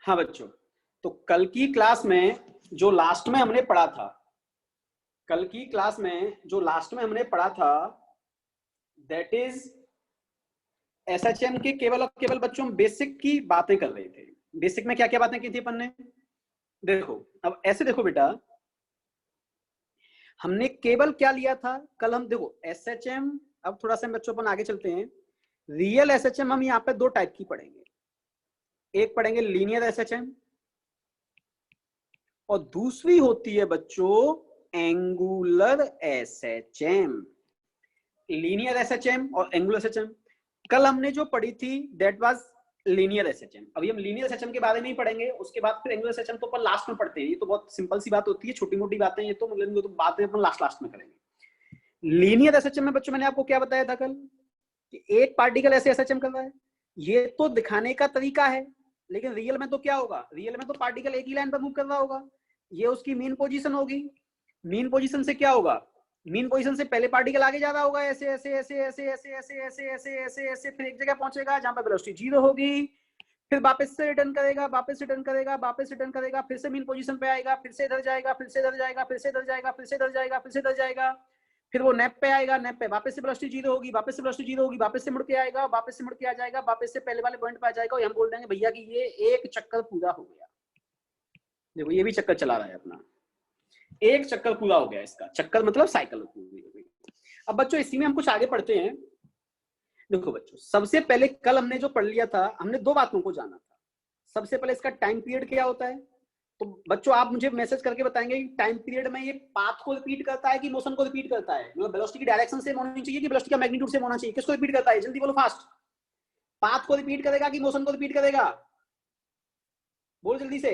हाँ बच्चों, तो कल की क्लास में जो लास्ट में हमने पढ़ा था, कल की क्लास में जो लास्ट में हमने पढ़ा था दैट इज एसएचएम के केवल और केवल बच्चों बेसिक की बातें कर रहे थे। बेसिक में क्या क्या बातें की थी अपन ने? देखो, अब ऐसे देखो बेटा, हमने केवल क्या लिया था कल? हम देखो एसएचएम, अब थोड़ा सा बच्चों अपन आगे चलते हैं। रियल एसएचएम हम यहाँ पे दो टाइप की पढ़ेंगे, एक पढ़ेंगे लीनियर एसएचएम और दूसरी होती है बच्चों एंगुलर एसएचएम। लीनियर एसएचएम और एंगुलर एसएचएम कल हमने जो पढ़ी थी दैट वाज लीनियर एसएचएम। अभी हम लीनियर एसएचएम के बारे में ही पढ़ेंगे, उसके बाद फिर एंगुलर एसएचएम तो अपन लास्ट में पढ़ते हैं। ये तो बहुत सिंपल सी बात होती है, छोटी मोटी बातें, ये तो मतलब तो बातें अपन लास्ट में करेंगे। लीनियर एसएचएम में बच्चों मैंने आपको क्या बताया था कल कि एक पार्टिकल ऐसे एसएचएम कर रहा है, ये तो दिखाने का तरीका है, लेकिन रियल में तो क्या होगा? रियल में तो पार्टिकल एक ही लाइन पर मूव कर रहा होगा, ये उसकी मीन पोजीशन होगी। मीन पोजीशन से क्या होगा? मीन पोजीशन से पहले पार्टिकल आगे जा रहा होगा ऐसे ऐसे ऐसे ऐसे ऐसे ऐसे ऐसे ऐसे ऐसे ऐसे, फिर एक जगह पहुंचेगा जहां पर वेलोसिटी 0 होगी, फिर वापस से रिटर्न करेगा, वापस रिटर्न करेगा, वापस रिटर्न करेगा, फिर से मीन पोजीशन पे आएगा, फिर से इधर जाएगा, फिर से इधर जाएगा, फिर से इधर जाएगा, फिर से इधर जाएगा, फिर से इधर जाएगा, फिर वो नेप पे आएगा, नेप पे वापस से वेलोसिटी 0 होगी, वापस से वेलोसिटी 0 होगी, वापस से मुड़ के आएगा, वापस से मुड़ के आ जाएगा, वापस से पहले वाले पॉइंट पे आ जाएगा और हम बोल देंगे भैया कि ये एक चक्कर पूरा हो गया। देखो ये भी चक्कर चला रहा है अपना, एक चक्कर पूरा हो गया इसका। चक्कर मतलब साइकिल पूरी हो गई। अब बच्चों इसी में हम कुछ आगे पढ़ते हैं। देखो बच्चों, सबसे पहले कल हमने जो पढ़ लिया था, हमने दो बातों को जाना था। सबसे पहले इसका टाइम पीरियड क्या होता है। तो बच्चों आप मुझे मैसेज करके बताएंगे कि टाइम पीरियड में ये पाथ को रिपीट करता है कि मोशन को रिपीट करता है, मतलब वेलोसिटी की डायरेक्शन सेम होनी चाहिए कि वेलोसिटी का मैग्नीट्यूड सेम होना चाहिए। किसको रिपीट करता है? जल्दी बोलो फास्ट। पाथ को रिपीट करेगा कि मोशन को रिपीट करेगा? बोल जल्दी से।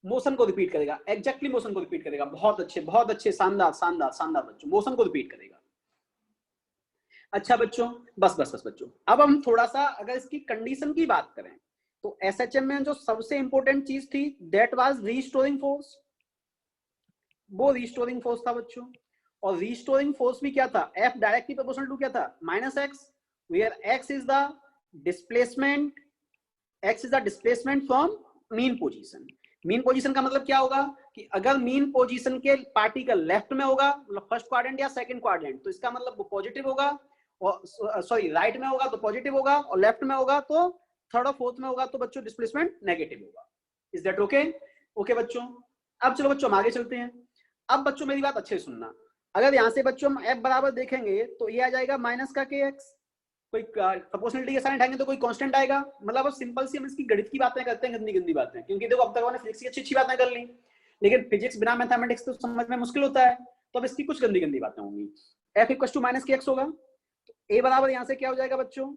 मोशन को रिपीट करेगा, एग्जैक्टली मोशन को रिपीट करेगा। बहुत अच्छे, बहुत अच्छे, शानदार शानदार शानदार बच्चों, मोशन को रिपीट करेगा। अच्छा बच्चों, बस बस बस बच्चों, अब हम थोड़ा सा अगर इसकी कंडीशन की बात करें तो एसएचएम में जो सबसे इंपॉर्टेंट चीज थी दैट वाज रीस्टोरिंग फोर्स। वो रीस्टोरिंग फोर्स था बच्चों, और रीस्टोरिंग फोर्स भी क्या था? एफ डायरेक्टली प्रोपोर्शनल टू क्या था? Minus x, where x is the displacement, x is the displacement from mean position. Mean position का मतलब क्या होगा कि अगर मीन पोजीशन के पार्टिकल लेफ्ट में होगा, मतलब फर्स्ट क्वाड्रेंट या सेकंड क्वाड्रेंट, तो इसका मतलब वो पॉजिटिव होगा, और सॉरी राइट में होगा तो पॉजिटिव होगा, और लेफ्ट में होगा तो थर्ड और फोर्थ में होगा तो बच्चों डिस्प्लेसमेंट नेगेटिव होगा। Is that okay? ओके बच्चों, अब चलो बच्चों हम आगे चलते हैं। अब बच्चों मेरी बात अच्छे से सुनना, अगर यहां से बच्चों हम एफ बराबर देखेंगे तो ये आ जाएगा माइनस का के एक्स, कोई प्रोपोर्शनलिटी के साइन हटाएंगे तो कोई कांस्टेंट आएगा। मतलब अब सिंपल सी हम इसकी गणित की बातें करते हैं, गंदी गंदी बातें, क्योंकि देखो अब तक हमने फिजिक्स की अच्छी अच्छी बातें कर ली, लेकिन फिजिक्स बिना मैथमेटिक्स तो समझ में मुश्किल होता है, तो अब इसकी कुछ गंदी गंदी बातें होंगी। एफ इक्वल टू माइनस के एक्स होगा, तो ए बराबर यहां से क्या हो जाएगा बच्चों?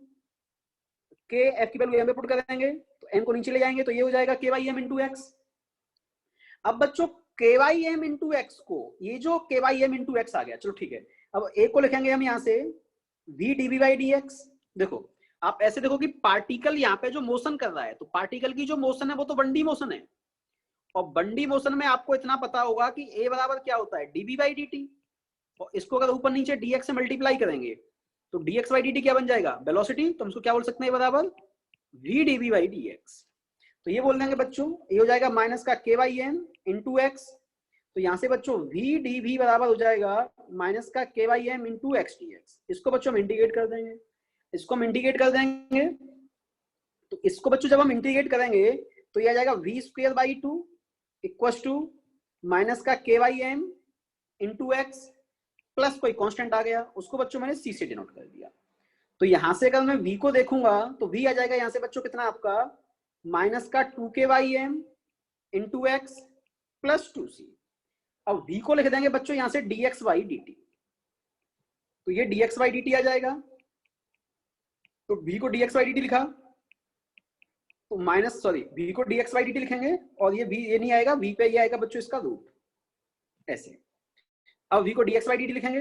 के एफ की वैल्यू एम पे पुट करेंगे तो एम को नीचे ले जाएंगे तो ये हो जाएगा k Y m into x. अब बच्चों के वाई एम इंटू एक्स को, ये जो के वाई एम इंटू एक्स आ गया, चलो ठीक है, अब ए को लिखेंगे हम यहां से v d v by d x. देखो आप ऐसे देखो कि पार्टिकल यहाँ पे जो मोशन कर रहा है, तो पार्टिकल की जो मोशन है वो तो 1D मोशन है, और 1D मोशन में आपको इतना पता होगा कि ए बराबर क्या होता है? डीवी बाई डी टी, और इसको अगर ऊपर नीचे डीएक्स से मल्टीप्लाई करेंगे तो डीएक्स बाई डी टी क्या बन जाएगा? वेलोसिटी। तो हम इसको क्या बोल सकते हैं? बराबर v d v by d x. तो ये बोल देंगे बच्चों, ये हो जाएगा माइनस का k Y m into x, तो यहां से बच्चों वी डी वी बराबर हो जाएगा माइनस का k Y m into x d x. इसको बच्चों हम इंटीग्रेट कर देंगे, इसको हम इंटीग्रेट कर देंगे, तो इसको बच्चों जब हम इंटीग्रेट करेंगे तो ये आ जाएगा v square by two equal to minus का k Y m into x plus कोई कांस्टेंट आ गया, उसको बच्चों मैंने सी से डिनोट कर दिया। तो यहां से अगर मैं v को देखूंगा तो v आ जाएगा यहां से बच्चों कितना आपका? माइनस का 2k/m into x plus 2c। अब v को लिख देंगे बच्चों यहां से dx/dt, तो ये dx/dt आ जाएगा, तो v को dx/dt लिखा, तो माइनस सॉरी v को dx/dt लिखेंगे, और ये v ये नहीं आएगा, v पे ये आएगा बच्चों इसका रूट, ऐसे। अब v को dx/dt लिखेंगे,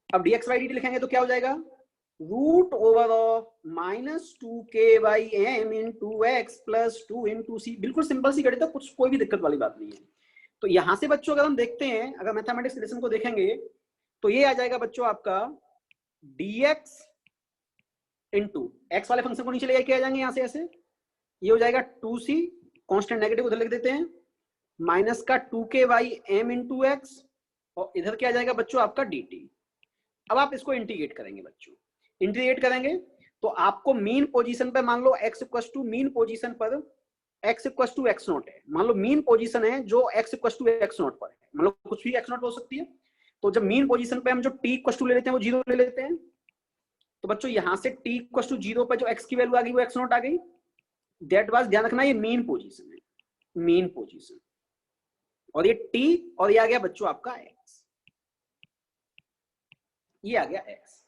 अब dx/dt लिखेंगे तो क्या हो जाएगा? Root over of minus 2k/m into x plus 2 into c. बिल्कुल सिंपल सी गणित है, कुछ कोई भी दिक्कत वाली बात नहीं है। तो यहां से बच्चों अगर हम देखते हैं, अगर मैथमेटिक्स रिलेशन को देखेंगे तो ये आ जाएगा बच्चों आपका dx इंटू एक्स वाले फंक्शन को नीचे ले के आ जाएंगे यहां से ऐसे, ये हो जाएगा 2c, कांस्टेंट नेगेटिव उधर लिख देते हैं, माइनस का 2k/m इंटू एक्स, और इधर क्या आ जाएगा बच्चों आपका dt। अब आप इसको इंटीग्रेट करेंगे बच्चों, इंटीग्रेट करेंगे तो आपको मीन पोजीशन पे मान लो x equal to mean position पर x इक्वल टू x0 है, मान लो मीन पोजीशन है जो x इक्वल टू x0 पर है, मान लो कुछ भी x0 हो सकती है। तो जब मीन पोजीशन पे हम जो t इक्वल टू ले लेते हैं वो 0 ले लेते हैं, तो बच्चों यहां से t इक्वल टू 0 पर जो x की वैल्यू आ गई वो x0 आ गई। दैट वाज, ध्यान रखना ये मीन पोजीशन है, मीन पोजीशन, और ये t और ये आ गया बच्चों आपका x, ये आ गया x।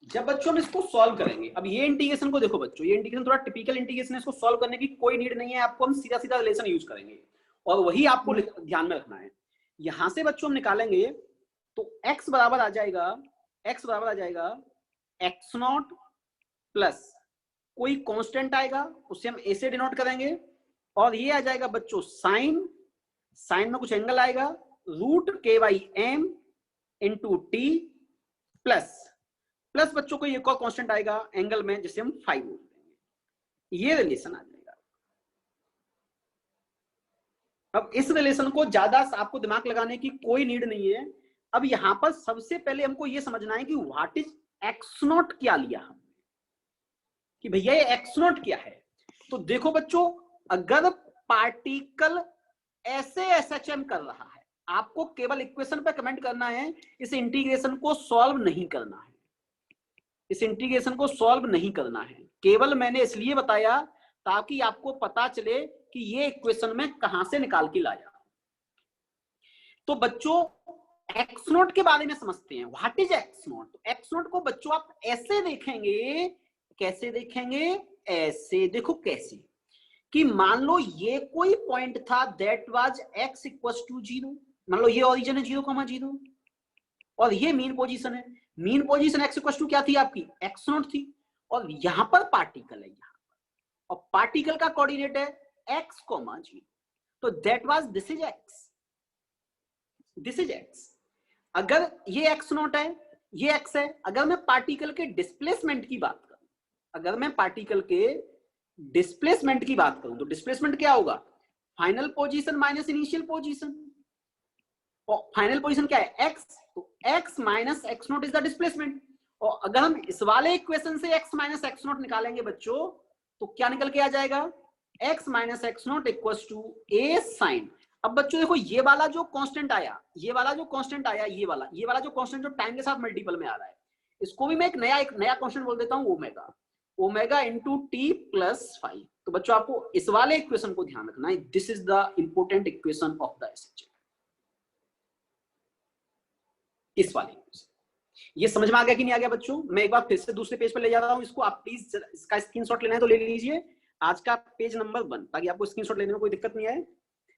जब बच्चों हम इसको सॉल्व करेंगे, अब ये इंटीग्रेशन को देखो बच्चों, ये इंटीग्रेशन थोड़ा टिपिकल इंटीग्रेशन है, इसको सॉल्व करने की कोई नीड नहीं है आपको, हम सीधा सीधा रिलेशन यूज करेंगे और वही आपको ध्यान में रखना है। यहां से बच्चों हम निकालेंगे तो x बराबर आ जाएगा, x बराबर आ जाएगा x0 प्लस कोई कांस्टेंट आएगा उससे हम a से डिनोट करेंगे, और ये आ जाएगा बच्चों साइन, साइन में कुछ एंगल आएगा √k/m into T plus plus बच्चों को ये एक और कांस्टेंट आएगा एंगल में जिसे हम 5 बोल देंगे, ये रिलेशन आ जाएगा। अब इस रिलेशन को ज्यादा आपको दिमाग लगाने की कोई नीड नहीं है। अब यहां पर सबसे पहले हमको ये समझना है कि व्हाट इज x0 क्या लिया हमने, कि भैया ये x0 क्या है। तो देखो बच्चों, अगर पार्टिकल ऐसे SHM कर रहा है, आपको केवल इक्वेशन पे कमेंट करना है, इस इंटीग्रेशन को सॉल्व नहीं करना है, इस इंटीग्रेशन को सॉल्व नहीं करना है। केवल मैंने इसलिए बताया ताकि आपको पता चले कि ये इक्वेशन में कहां से निकाल के लाया। तो बच्चों x0 के बारे में समझते हैं, व्हाट इज x0। x0 को बच्चों आप ऐसे देखेंगे, कैसे देखेंगे, ऐसे देखो कैसे, कि मान लो ये कोई पॉइंट था that was x equal to 0, मान लो ये ओरिजिन है 0,0 और ये मीन पोजीशन है, mean position x equal to क्या थी आपकी x0 थी, और यहां पर पार्टिकल है यहां पर, और पार्टिकल का कोऑर्डिनेट है x, 0, तो that was this is x, this is x। अगर ये x0 है, ये x है, अगर मैं पार्टिकल के डिस्प्लेसमेंट की बात करूं, अगर मैं पार्टिकल के डिस्प्लेसमेंट की बात करूं तो डिस्प्लेसमेंट क्या होगा, final position minus initial position, और फाइनल पोजीशन क्या है x, तो x minus x0 is the displacement. और अगर हम इस वाले इक्वेशन से x माइनस x0 निकालेंगे बच्चों तो क्या निकल के आ जाएगा, x minus x0 equals to a sine. अब बच्चों देखो ये वाला जो कांस्टेंट आया, ये वाला जो कांस्टेंट आया, ये वाला जो कांस्टेंट जो टाइम के साथ मल्टीपल में आ रहा है, इसको भी मैं एक नया कांस्टेंट बोल देता हूं, omega, omega into T plus 5। तो बच्चों आपको इस वाले इक्वेशन को ध्यान रखना है, this is the important equation of the SHM, इस वाले इक्वेशन। ये समझ में आ गया कि नहीं आ गया बच्चों? मैं एक बार फिर से दूसरे पेज पर ले जा रहा हूं इसको, आप प्लीज इसका स्क्रीनशॉट लेना है तो ले लीजिए, आज का पेज नंबर 1, ताकि आपको स्क्रीनशॉट लेने में कोई दिक्कत नहीं आए।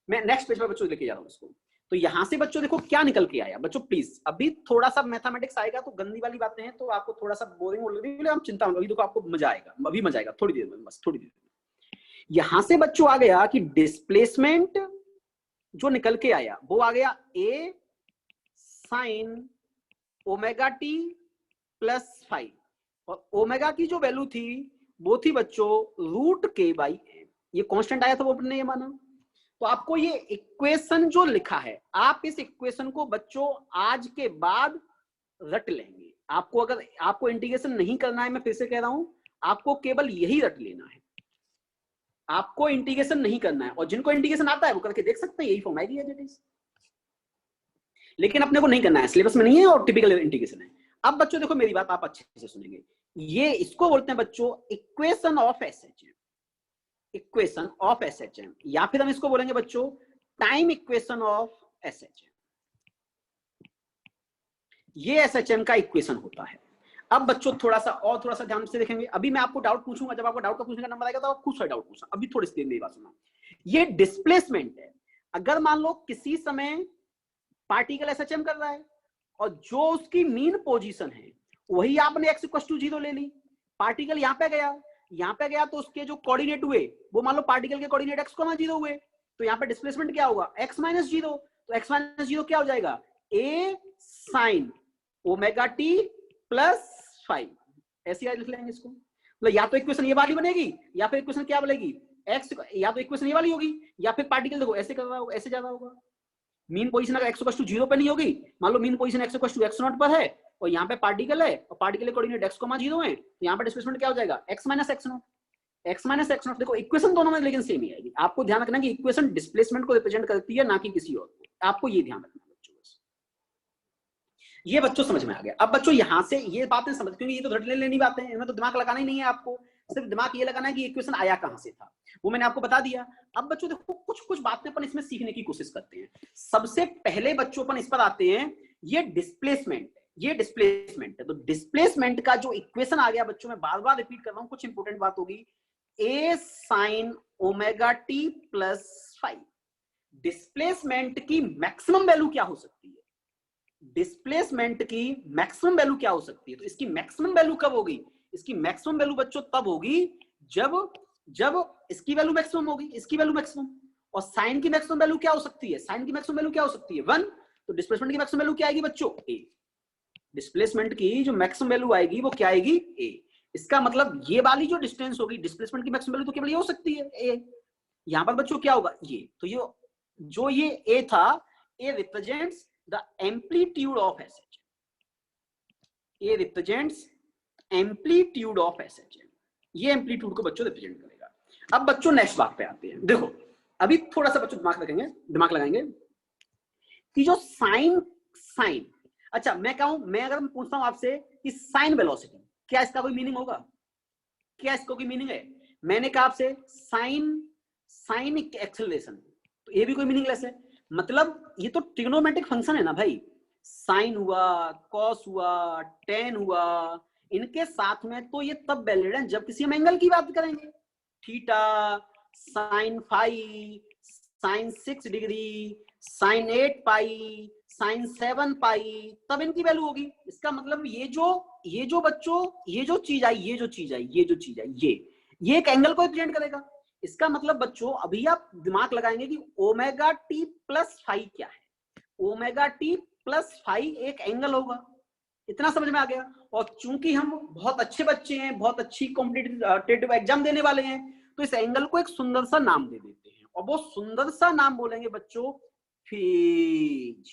मैं नेक्स्ट पेज पर बच्चों लेके जा रहा हूं इसको। तो यहां से बच्चों देखो क्या निकल के आया बच्चों, प्लीज अभी थोड़ा सा मैथमेटिक्स आएगा तो गंदी वाली बातें हैं तो आपको थोड़ा सा बोरिंग हो रही है, आप चिंता मत, अभी देखो आपको मजा आएगा, अभी मजा आएगा, थोड़ी देर में, बस थोड़ी देर में। यहां से बच्चों आ गया कि डिस्प्लेसमेंट जो निकल के आया वो आ गया a sine omega t plus 5, और ओमेगा की जो वैल्यू थी वो थी बच्चों √k/m, ये कांस्टेंट आया था वो अपने ये माना। तो आपको ये इक्वेशन जो लिखा है, आप इस इक्वेशन को बच्चों आज के बाद रट लेंगे। आपको अगर आपको इंटीग्रेशन नहीं करना है, मैं फिर से कह रहा हूं, आपको केवल यही रट लेना है, आपको इंटीग्रेशन नहीं करना है। और जिनको इंटीग्रेशन आता है वो करके देख सकते हैं, यही फॉर्म आएगी एज इट इज, लेकिन अपने को नहीं करना है, सिलेबस में नहीं है और टिपिकल इंटीग्रेशन है। अब बच्चों देखो मेरी बात आप अच्छे से सुनेंगे, ये इसको बोलते हैं बच्चों equation of SHM, equation of SHM, या फिर हम इसको बोलेंगे बच्चों टाइम इक्वेशन ऑफ SHM। ये SHM का इक्वेशन होता है। अब बच्चों थोड़ा सा ध्यान से देखेंगे, अभी मैं आपको डाउट पूछूंगा, जब आपको डाउट का पूछने का नंबर आएगा तो आप खुद से डाउट पूछना, अभी थोड़ी सी देर मेरी बात सुना। ये डिस्प्लेसमेंट है, अगर मान लो किसी समय पार्टिकल SHM कर रहा है और जो उसकी मीन पोजीशन है वही आपने x इक्वल टू 0 ले ली, पार्टिकल यहाँ पे गया तो उसके जो कोऑर्डिनेट हुए वो मान लो पार्टिकल के कोऑर्डिनेट x, 0 हुए, तो यहाँ पे डिस्प्लेसमेंट क्या होगा x माइनस 0, तो x माइनस 0 क्या हो जाएगा a sine omega t plus 5, ऐसे लिख लेंगे इसको। मतलब या तो इक्वेशन ये वाली बनेगी या फिर इक्वेशन क्या बनेगी एक्स या तो इक्वेशन ये वाली होगी, या फिर पार्टिकल देखो ऐसे कर रहा होगा, ऐसे जा रहा होगा। मीन पोजीशन अगर एक्स इक्वल टू 0 पे नहीं होगी, मान लो mean position x equal to x naught पर है और यहाँ पे पार्टिकल है और पार्टिकल के कोऑर्डिनेट एक्स कोमा 0 है, तो यहाँ पे डिस्प्लेसमेंट क्या हो जाएगा, x minus x not. X minus x not देखो इक्वेशन दोनों में लेकिन सेम ही आएगी। आपको ध्यान रखना कि इक्वेशन डिस्प्लेसमेंट को रिप्रेजेंट करती है, ना कि किसी और को। आपको ये ध्यान रखना बच्चों, बस ये बच्चों समझ में आ गया। अब बच्चों यहाँ से ये बातें समझ, क्योंकि ये तो रटने लेनी बातें हैं, इनमें तो दिमाग लगाना ही नहीं है आपको, सिर्फ दिमाग ये लगाना है कि इक्वेशन आया कहां से था, वो मैंने आपको बता दिया। अब बच्चों देखो कुछ कुछ बातें अपन इसमें सीखने की कोशिश करते हैं। सबसे पहले बच्चों अपन इस पर आते हैं, ये डिस्प्लेसमेंट, ये डिस्प्लेसमेंट है। तो डिस्प्लेसमेंट का जो इक्वेशन आ गया बच्चों, मैं बार बार रिपीट कर रहा हूं, कुछ इंपोर्टेंट बात होगी, a sine omega t plus five. Displacement की मैक्सिमम वैल्यू क्या हो सकती है, डिस्प्लेसमेंट की मैक्सिमम वैल्यू क्या हो सकती है, तो इसकी मैक्सिमम वैल्यू कब होगी, इसकी मैक्सिमम वैल्यू बच्चों तब होगी जब इसकी वैल्यू मैक्सिमम होगी, इसकी वैल्यू मैक्सिमम। और साइन की मैक्सिमम वैल्यू क्या हो सकती है, साइन की मैक्सिमम वैल्यू क्या हो सकती है 1। तो डिस्प्लेसमेंट की मैक्सिमम वैल्यू क्या आएगी बच्चों, ए। डिस्प्लेसमेंट की जो मैक्सिमम वैल्यू आएगी वो क्या आएगी, ए। इसका मतलब ये वाली जो डिस्टेंस होगी, डिस्प्लेसमेंट की मैक्सिमम वैल्यू तो केवल ये हो सकती है, ए। यहां पर बच्चों क्या होगा, ये तो ये जो ये ए था, A represents the amplitude of SH, A represents amplitude of SH, ये एम्पलीट्यूड को बच्चों रिप्रेजेंट करेगा। अब बच्चों नेक्स्ट बात पे आते हैं। देखो अभी थोड़ा सा बच्चों दिमाग रखेंगे, दिमाग लगाएंगे कि जो साइन साइन अच्छा मैं कहूं, मैं अगर मैं पूछता हूं आपसे कि साइन वेलोसिटी, क्या इसका कोई मीनिंग होगा, क्या इसका कोई मीनिंग है? मैंने कहा आपसे साइन साइन एक्सेलरेशन, तो ये भी कोई मीनिंगलेस है। मतलब ये तो ट्रिग्नोमेट्रिक फंक्शन है ना भाई, साइन हुआ, कॉस हुआ, टेन हुआ, इनके साथ में तो ये तब वैलिड है जब किसी हम एंगल की बात करेंगे। Theta, sine five, sine 6 degree, sine 8 pi, sine 7 pi, तब इनकी वैल्यू होगी। इसका मतलब ये जो बच्चों ये जो चीज आई, ये जो चीज आई, ये एक एंगल को रिप्रेजेंट करेगा। इसका मतलब बच्चों अभी आप दिमाग लगाएंगे कि ओमेगा टी प्लस फाइव क्या है, ओमेगा टी प्लस फाइव एक एंगल होगा। इतना समझ में आ गया। और चूंकि हम बहुत अच्छे बच्चे हैं, बहुत अच्छी कॉम्पिटिटिव एग्जाम देने वाले हैं, तो इस एंगल को एक सुंदर सा नाम दे देते हैं, और वो सुंदर सा नाम बोलेंगे बच्चों फेज।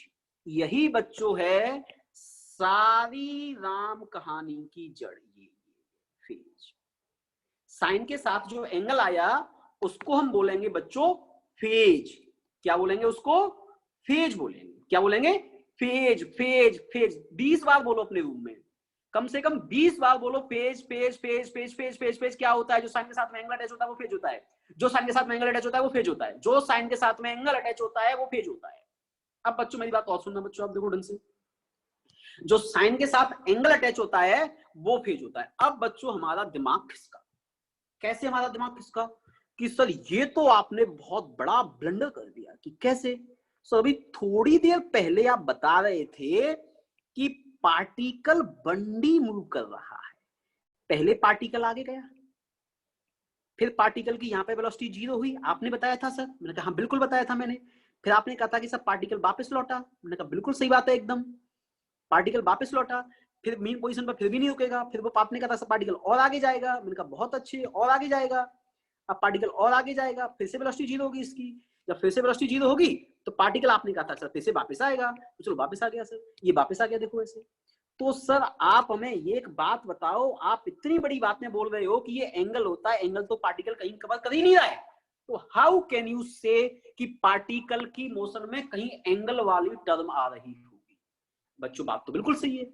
यही बच्चों है सारी राम कहानी की जड़, ये फेज। साइन के साथ जो एंगल आया उसको हम बोलेंगे बच्चों फेज। क्या बोलेंगे उसको, फेज बोलेंगे। क्या बोलेंगे, फेज फेज फेज। 20 बार बोलो अपने रूम में, कम से कम 20 बार बोलो phase phase phase phase phase phase phase. क्या होता है, जो साइन के साथ में एंगल अटैच होता है वो फेज होता है, जो साइन के साथ में एंगल अटैच होता है वो फेज होता है, जो साइन के साथ में एंगल अटैच होता है वो फेज होता है। अब बच्चों मेरी बात और सुनना बच्चों, आप देखो ढंग से, जो साइन के साथ एंगल अटैच होता है वो फेज होता है। अब बच्चों हमारा दिमाग खिसका, कैसे हमारा दिमाग खिसका कि सर ये तो आपने बहुत बड़ा ब्लंडर कर दिया। कि कैसे? सो अभी थोड़ी देर पहले आप बता रहे थे कि पार्टिकल बंडी मूव कर रहा है, पहले पार्टिकल आगे गया, फिर पार्टिकल की यहाँ पे वेलोसिटी 0 हुई, आपने बताया था सर। मैंने कहा हाँ बिल्कुल बताया था मैंने। फिर आपने कहा था कि सर पार्टिकल वापस लौटा, मैंने कहा बिल्कुल सही बात है एकदम, पार्टिकल वापस लौटा, फिर मीन पोजीशन पर फिर भी नहीं रुकेगा, फिर वो आपने कहा था सर पार्टिकल और आगे जाएगा, मैंने कहा बहुत अच्छे, और आगे जाएगा। अब पार्टिकल और आगे जाएगा, फिर से वेलोसिटी 0 होगी इसकी, जब फिर से वेलोसिटी 0 होगी तो पार्टिकल आपने कहा था सर फिर से वापस आएगा, तो चलो वापस आ गया सर, ये वापस आ गया देखो ऐसे। तो सर आप हमें ये एक बात बताओ, आप इतनी बड़ी बातें बोल रहे हो कि ये एंगल होता है, एंगल तो पार्टिकल कहीं कवर कर ही नहीं रहा है, तो हाउ कैन यू से कि पार्टिकल की मोशन में कहीं एंगल वाली टर्म आ रही होगी? बच्चों बात तो बिल्कुल सही है,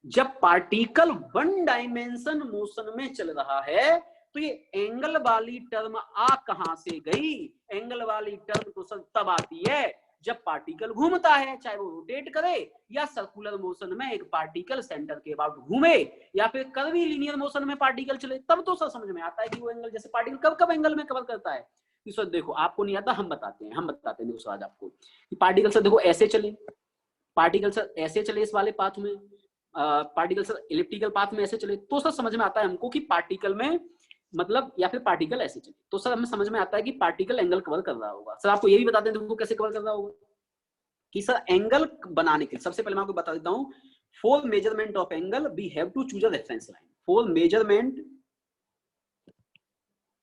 जब पार्टिकल 1 डायमेंशन मोशन में चल रहा है तो ये एंगल वाली टर्म आ कहां से गई? एंगल वाली टर्म तो सर तब आती है जब पार्टिकल घूमता है, चाहे वो रोटेट करे या सर्कुलर मोशन में एक पार्टिकल सेंटर के अबाउट घूमे, या फिर कर्वी लीनियर मोशन में पार्टिकल चले, तब तो सर समझ में आता है कि वो एंगल, जैसे पार्टिकल कब कब एंगल में कवर करता है। कि सर देखो आपको नहीं आता, हम बताते हैं देखो सर आज आपको कि पार्टिकल सर देखो ऐसे चले, पार्टिकल सर ऐसे चले इस वाले पाथ में, पार्टिकल सर इलिप्टिकल पाथ में ऐसे चले, तो सर समझ में आता है हमको कि पार्टिकल में मतलब, या फिर पार्टिकल ऐसे चले, तो सर हमें समझ में आता है कि पार्टिकल एंगल कवर कर रहा होगा। सर आपको ये भी बता दें देखो कैसे कवर कर रहा होगा, कि सर एंगल बनाने के लिए सबसे पहले मैं आपको बता देता हूं, for measurement of angle we have to choose a reference line. For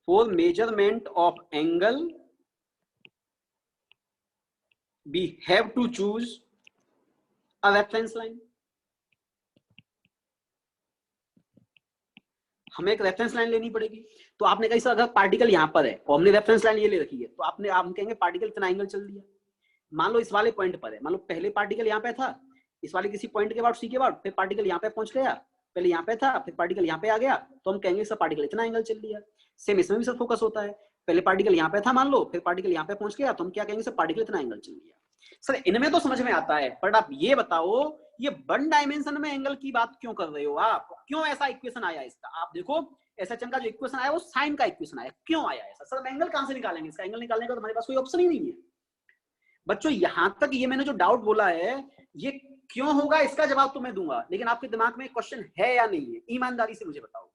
for measurement of angle we have to choose a reference line. हमें एक रेफरेंस लाइन लेनी पड़ेगी। तो आपने कहा सर अगर पार्टिकल यहां पर है और हमने रेफरेंस लाइन ये ले रखी है, तो आपने आप कहेंगे पार्टिकल इतना एंगल चल दिया। मान लो इस वाले पॉइंट पर है, मान लो पहले पार्टिकल यहाँ पे था, इस वाले किसी पॉइंट के बाद सी के बाद फिर पार्टिकल यहाँ पे पहुंच गया, पहले यहाँ पे था फिर पार्टिकल यहाँ पे आ गया, तो हम कहेंगे सर पार्टिकल इतना एंगल चल दिया। सेम इसमें भी सर फोकस होता है, पहले पार्टिकल यहाँ पे था मान लो, फिर पार्टिकल यहाँ पे पहुंच गया, तो हम क्या कहेंगे सर पार्टिकल इतना एंगल चल दिया। सर इनमें तो समझ में आता है, बट आप ये बताओ ये वन डायमेंशन में एंगल की बात क्यों कर रहे हो आप, क्यों ऐसा इक्वेशन आया इसका। आप देखो एसएचएम का जो इक्वेशन आया वो साइन का इक्वेशन आया, क्यों आया ऐसा। सर एंगल कहां से निकालेंगे, इसका एंगल निकालने का तो हमारे पास कोई ऑप्शन ही नहीं है। बच्चों यहां तक ये मैंने जो डाउट बोला है ये क्यों होगा, इसका जवाब तो मैं दूंगा, लेकिन आपके दिमाग में क्वेश्चन है या नहीं है, ईमानदारी से मुझे बताओ,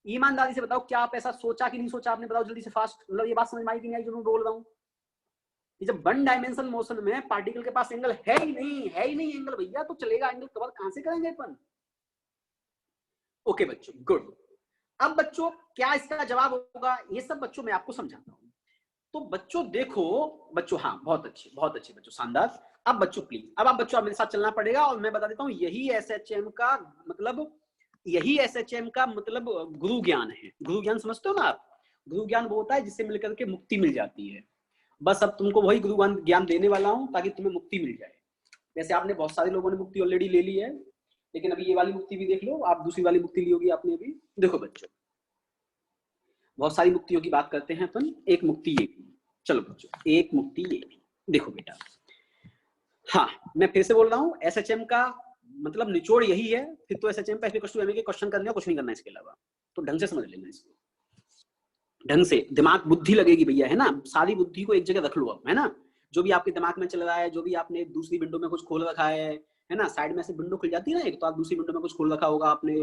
ईमानदारी से बताओ, क्या आप ऐसा सोचा कि नहीं सोचा आपने, बताओ जल्दी से फास्ट। मतलब ये बात समझ में आई कि नहीं आई जो मैं बोल रहा हूँ। जब वन डायमेंशन मोशन में पार्टिकल के पास एंगल है ही नहीं एंगल भैया, तो चलेगा एंगल कवर कहां से करेंगे अपन। ओके बच्चों गुड। अब बच्चों क्या इसका जवाब होगा, ये सब बच्चों मैं आपको समझाता हूं। तो बच्चों देखो बच्चों, हाँ बहुत अच्छे बच्चों, शानदार। अब बच्चों प्लीज, अब आप बच्चों मेरे साथ चलना पड़ेगा और मैं बता देता हूं यही एसएचएम का मतलब गुरु ज्ञान है। गुरु ज्ञान समझते हो ना आप, गुरु ज्ञान वो होता है जिससे मिलकर के मुक्ति मिल जाती है। बस अब तुमको वही गुरु ज्ञान देने वाला हूं ताकि तुम्हें मुक्ति मिल जाए। वैसे आपने बहुत सारे लोगों ने मुक्ति ऑलरेडी ले ली है, लेकिन अभी ये वाली मुक्ति भी देख लो, आप दूसरी वाली मुक्ति ली होगी आपने अभी। देखो बच्चों बहुत सारी मुक्तियों की बात करते हैं अपन, एक मुक्ति ये भी, चलो बच्चों एक मुक्ति ये भी देखो बेटा। हाँ मैं फिर से बोल रहा हूँ, एसएचएम का मतलब निचोड़ यही है, फिर तो एसएचएम पे के क्वेश्चन करने का कुछ नहीं करना इसके अलावा, तो ढंग से समझ लेना इसको, ढंग से दिमाग बुद्धि लगेगी भैया, है ना। सारी बुद्धि को एक जगह रख लो अब, है ना। जो भी आपके दिमाग में चल रहा है, जो भी आपने दूसरी विंडो में कुछ खोल रखा है ना, साइड में से विंडो खुल जाती है ना एक, तो आप दूसरी विंडो में कुछ खोल रखा होगा आपने,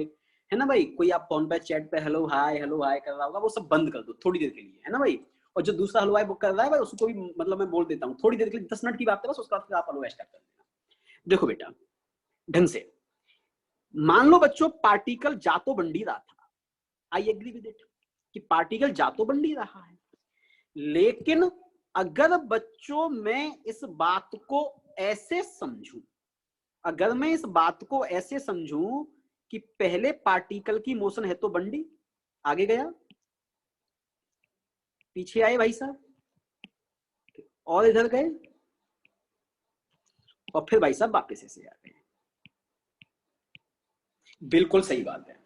है ना भाई। कोई आप फोन पे चैट पे हेलो हाय कर रहा होगा, वो सब बंद कर दो थोड़ी देर के लिए, है ना भाई। और जो दूसरा हेलो हाय बुक कर रहा है भाई, उसको भी मतलब मैं बोल देता हूँ थोड़ी देर के लिए, 10 मिनट की बात है बस, उसका फिर आप हेलो स्टार्ट कर देना। देखो बेटा ढंग से मान लो बच्चों, पार्टिकल जा तो बंडी रहा था, आई एग्री विद इट कि पार्टिकल जा तो बंडी रहा है, लेकिन अगर बच्चों मैं इस बात को ऐसे समझूं, अगर मैं इस बात को ऐसे समझूं कि पहले पार्टिकल की मोशन है तो बंडी आगे गया, पीछे आए भाई साहब, और इधर गए, और फिर भाई साहब वापस ऐसे आ गए। बिल्कुल सही बात है,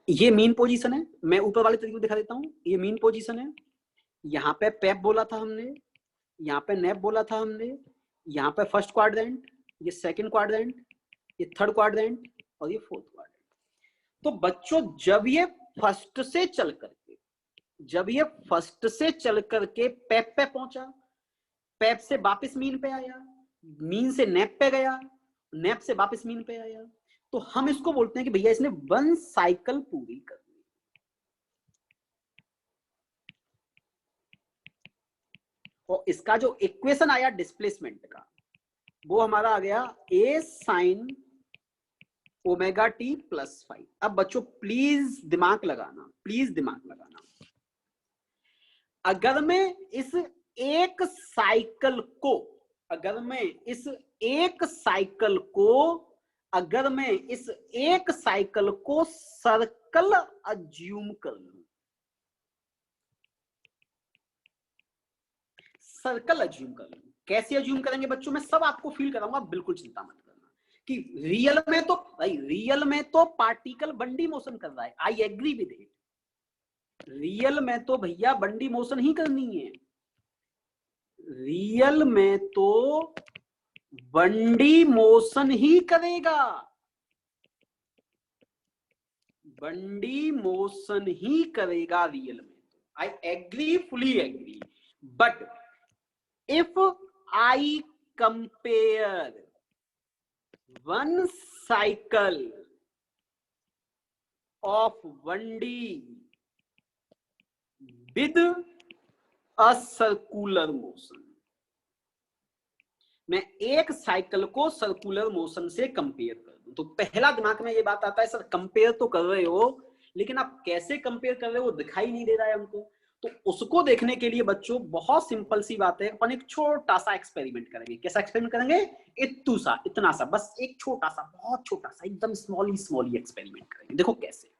ये मीन पोजीशन है। मैं ऊपर वाले तरीके दिखा देता हूं, ये मीन पोजीशन है। यहाँ पे पेप बोला था हमने, यहाँ पे नेप बोला था हमने, यहाँ पे फर्स्ट क्वाड्रेंट, ये सेकंड क्वाड्रेंट, ये थर्ड क्वाड्रेंट, और ये फोर्थ क्वाड्रेंट। तो बच्चों जब ये फर्स्ट से चल करके पेप पे पहुंचा, पेप से वापस मीन पे आया, मीन से नेप पे गया, नेप से वापस मीन पे आया, तो हम इसको बोलते हैं कि भैया इसने वन साइकिल पूरी कर दी। और इसका जो इक्वेशन आया डिस्प्लेसमेंट का, वो हमारा आ गया a sin omega t plus 5। अब बच्चों प्लीज दिमाग लगाना, प्लीज दिमाग लगाना। अगर मैं इस एक साइकिल को, अगर मैं इस एक साइकिल को सर्कल अज्यूम कर लूं, सर्कल अज्यूम कर लूं, कैसे अज्यूम करेंगे बच्चों, मैं सब आपको फील कराऊंगा, बिल्कुल चिंता मत करना। कि रियल में तो पार्टिकल बंडी मोशन कर रहा है, I agree with it. Real में तो भैया बंडी मोशन ही करनी है, रियल में तो बंडी मोशन ही करेगा, बंडी मोशन ही करेगा रियल में। I agree, fully agree. But if I compare one cycle of 1D with a circular motion, मैं एक साइकिल को सर्कुलर मोशन से कंपेयर कर दूं, तो पहला दिमाग में ये बात आता है सर कंपेयर तो कर रहे हो, लेकिन आप कैसे कंपेयर कर रहे हो वो दिखाई नहीं दे रहा है हमको। तो उसको देखने के लिए बच्चों बहुत सिंपल सी बात है, अपन एक छोटा सा एक्सपेरिमेंट करेंगे। कैसा एक्सपेरिमेंट करेंगे? इतना सा, बस एक छोटा सा, बहुत छोटा सा, एकदम स्मॉली एक्सपेरिमेंट करेंगे। देखो कैसे।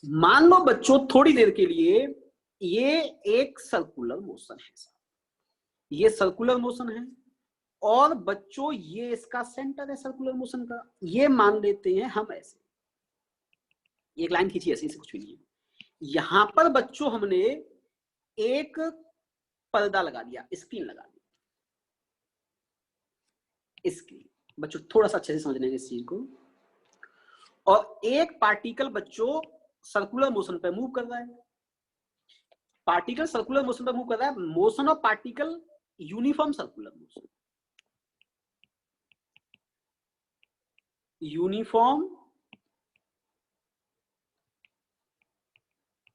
मान लो बच्चों थोड़ी देर के लिए ये एक सर्कुलर मोशन है, ये सर्कुलर मोशन है, और बच्चों ये इसका सेंटर है सर्कुलर मोशन का। ये मान लेते हैं हम ऐसे, एक लाइन खींची ऐसे, कुछ भी नहीं है। यहां पर बच्चों हमने एक पर्दा लगा दिया, स्क्रीन लगा दी, स्क्रीन। बच्चों थोड़ा सा अच्छे से समझ लेंगे इस चीज को। और एक पार्टिकल बच्चों सर्कुलर मोशन पे मूव कर रहा है, पार्टिकल सर्कुलर मोशन पे मूव कर रहा है। Motion of particle uniform circular motion, uniform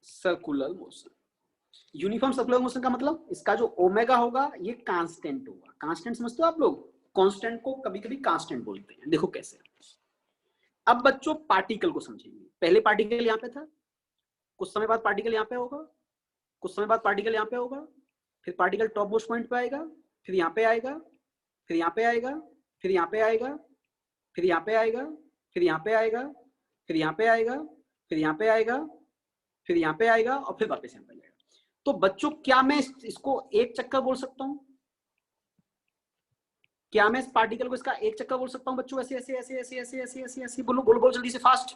circular motion. Uniform circular motion का मतलब इसका जो ओमेगा होगा ये कांस्टेंट होगा। कांस्टेंट समझते हो आप लोग? कांस्टेंट को कभी कभी कांस्टेंट बोलते हैं। देखो कैसे। अब बच्चों पार्टिकल को समझेंगे। पहले पार्टिकल यहां पे था, कुछ समय बाद पार्टिकल यहां पे होगा, कुछ समय बाद पार्टिकल यहां पे होगा, फिर पार्टिकल टॉप मोस्ट पॉइंट पे आएगा, फिर यहां पे आएगा, फिर यहां पे आएगा, फिर यहां पे आएगा, फिर यहां पे आएगा, फिर यहां पे आएगा, फिर यहां पे आएगा, फिर यहां पे आएगा, फिर यहां पे आएगा, और फिर वापस यहां पे आएगा। तो बच्चों क्या मैं इसको एक चक्कर बोल सकता हूं? क्या मैं इस पार्टिकल को इसका एक चक्कर बोल सकता हूं बच्चों? ऐसे ऐसे ऐसे ऐसे ऐसे ऐसे ऐसे ऐसे बोलो, बोलो बोलो जल्दी से, फास्ट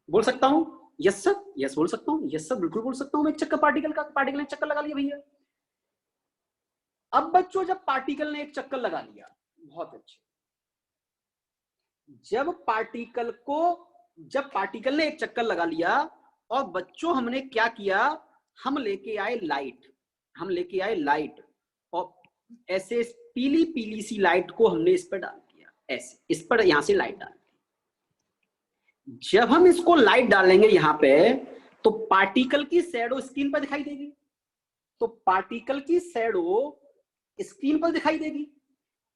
बोल सकता हूं? यस सर, यस बोल सकता हूं, यस सर बिल्कुल बोल सकता हूं। एक चक्कर पार्टिकल का, पार्टिकल ने चक्कर लगा लिया भैया। अब बच्चों जब पार्टिकल ने एक चक्कर लगा लिया, बहुत अच्छे, जब पार्टिकल ने एक चक्कर लगा लिया, और बच्चों हमने क्या किया, हम लेके आए लाइट, हम लेके आए लाइट, और ऐसे पीली पीली सी लाइट को हमने इस पर डाल दिया, ऐसे इस पर यहां से लाइट डाल दी। जब हम इसको लाइट डालेंगे यहां पे, तो पार्टिकल की शैडो स्क्रीन पर दिखाई देगी, तो पार्टिकल की शैडो स्क्रीन पर दिखाई देगी।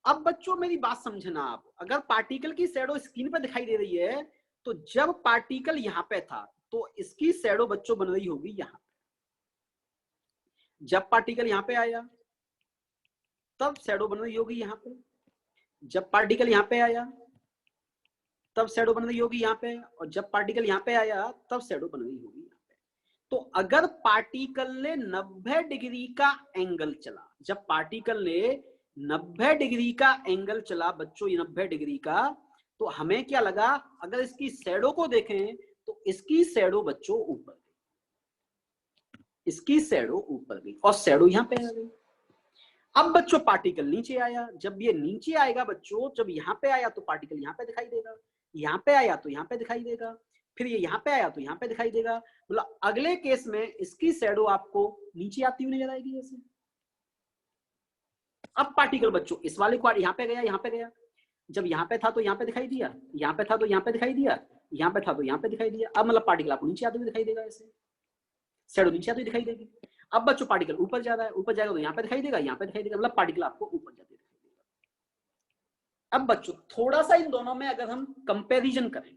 अब बच्चों मेरी बात समझना आप, अगर पार्टिकल की शैडो स्क्रीन पर दिखाई दे रही है, तो जब पार्टिकल यहां पे था तो इसकी शैडो बच्चों बन रही होगी यहां। जब पार्टिकल यहां पे आया तब शैडो बन रही होगी यहां पे, जब पार्टिकल यहां पे आया तब शैडो बन रही होगी यहां पे, और जब पार्टिकल यहां पे आया तब शैडो बन रही होगी यहां पे। तो अगर पार्टिकल ने 90 डिग्री का एंगल चला, जब पार्टिकल ने 90 डिग्री का एंगल चला बच्चों, ये 90 डिग्री का, तो हमें क्या लगा, अगर इसकी शैडो को देखें तो इसकी शैडो बच्चों ऊपर गई, इसकी शैडो ऊपर गई, और शैडो यहां पे आ गई। अब बच्चों पार्टिकल नीचे आया, जब ये नीचे आएगा बच्चों, जब यहां पे आया तो पार्टिकल यहां पे दिखाई देगा, यहां पे आया तो यहां पे दिखाई देगा, फिर ये यहां पे आया तो यहां पे दिखाई देगा। मतलब अगले केस में इसकी शैडो आपको नीचे आती हुई नजर आएगी जैसे। अब पार्टिकल बच्चों इस वाले को यहां पे गया, यहां पे गया, जब यहां पे था तो यहां पे दिखाई दिया, यहां पे था तो यहां पे दिखाई दिया, यहां पे था तो यहां पे दिखाई दिया। अब मतलब पार्टिकल आपको नीचे आते हुए दिखाई देगा, ऐसे शैडो नीचे आती हुई दिखाई देगी। अब बच्चों पार्टिकल ऊपर जा रहा है, ऊपर जाएगा तो यहाँ पे दिखाई देगा, यहाँ पे दिखाई देगा, मतलब पार्टिकल आपको ऊपर जाते दिखाई देगा। अब बच्चों थोड़ा सा इन दोनों में अगर हम कंपैरिजन करें,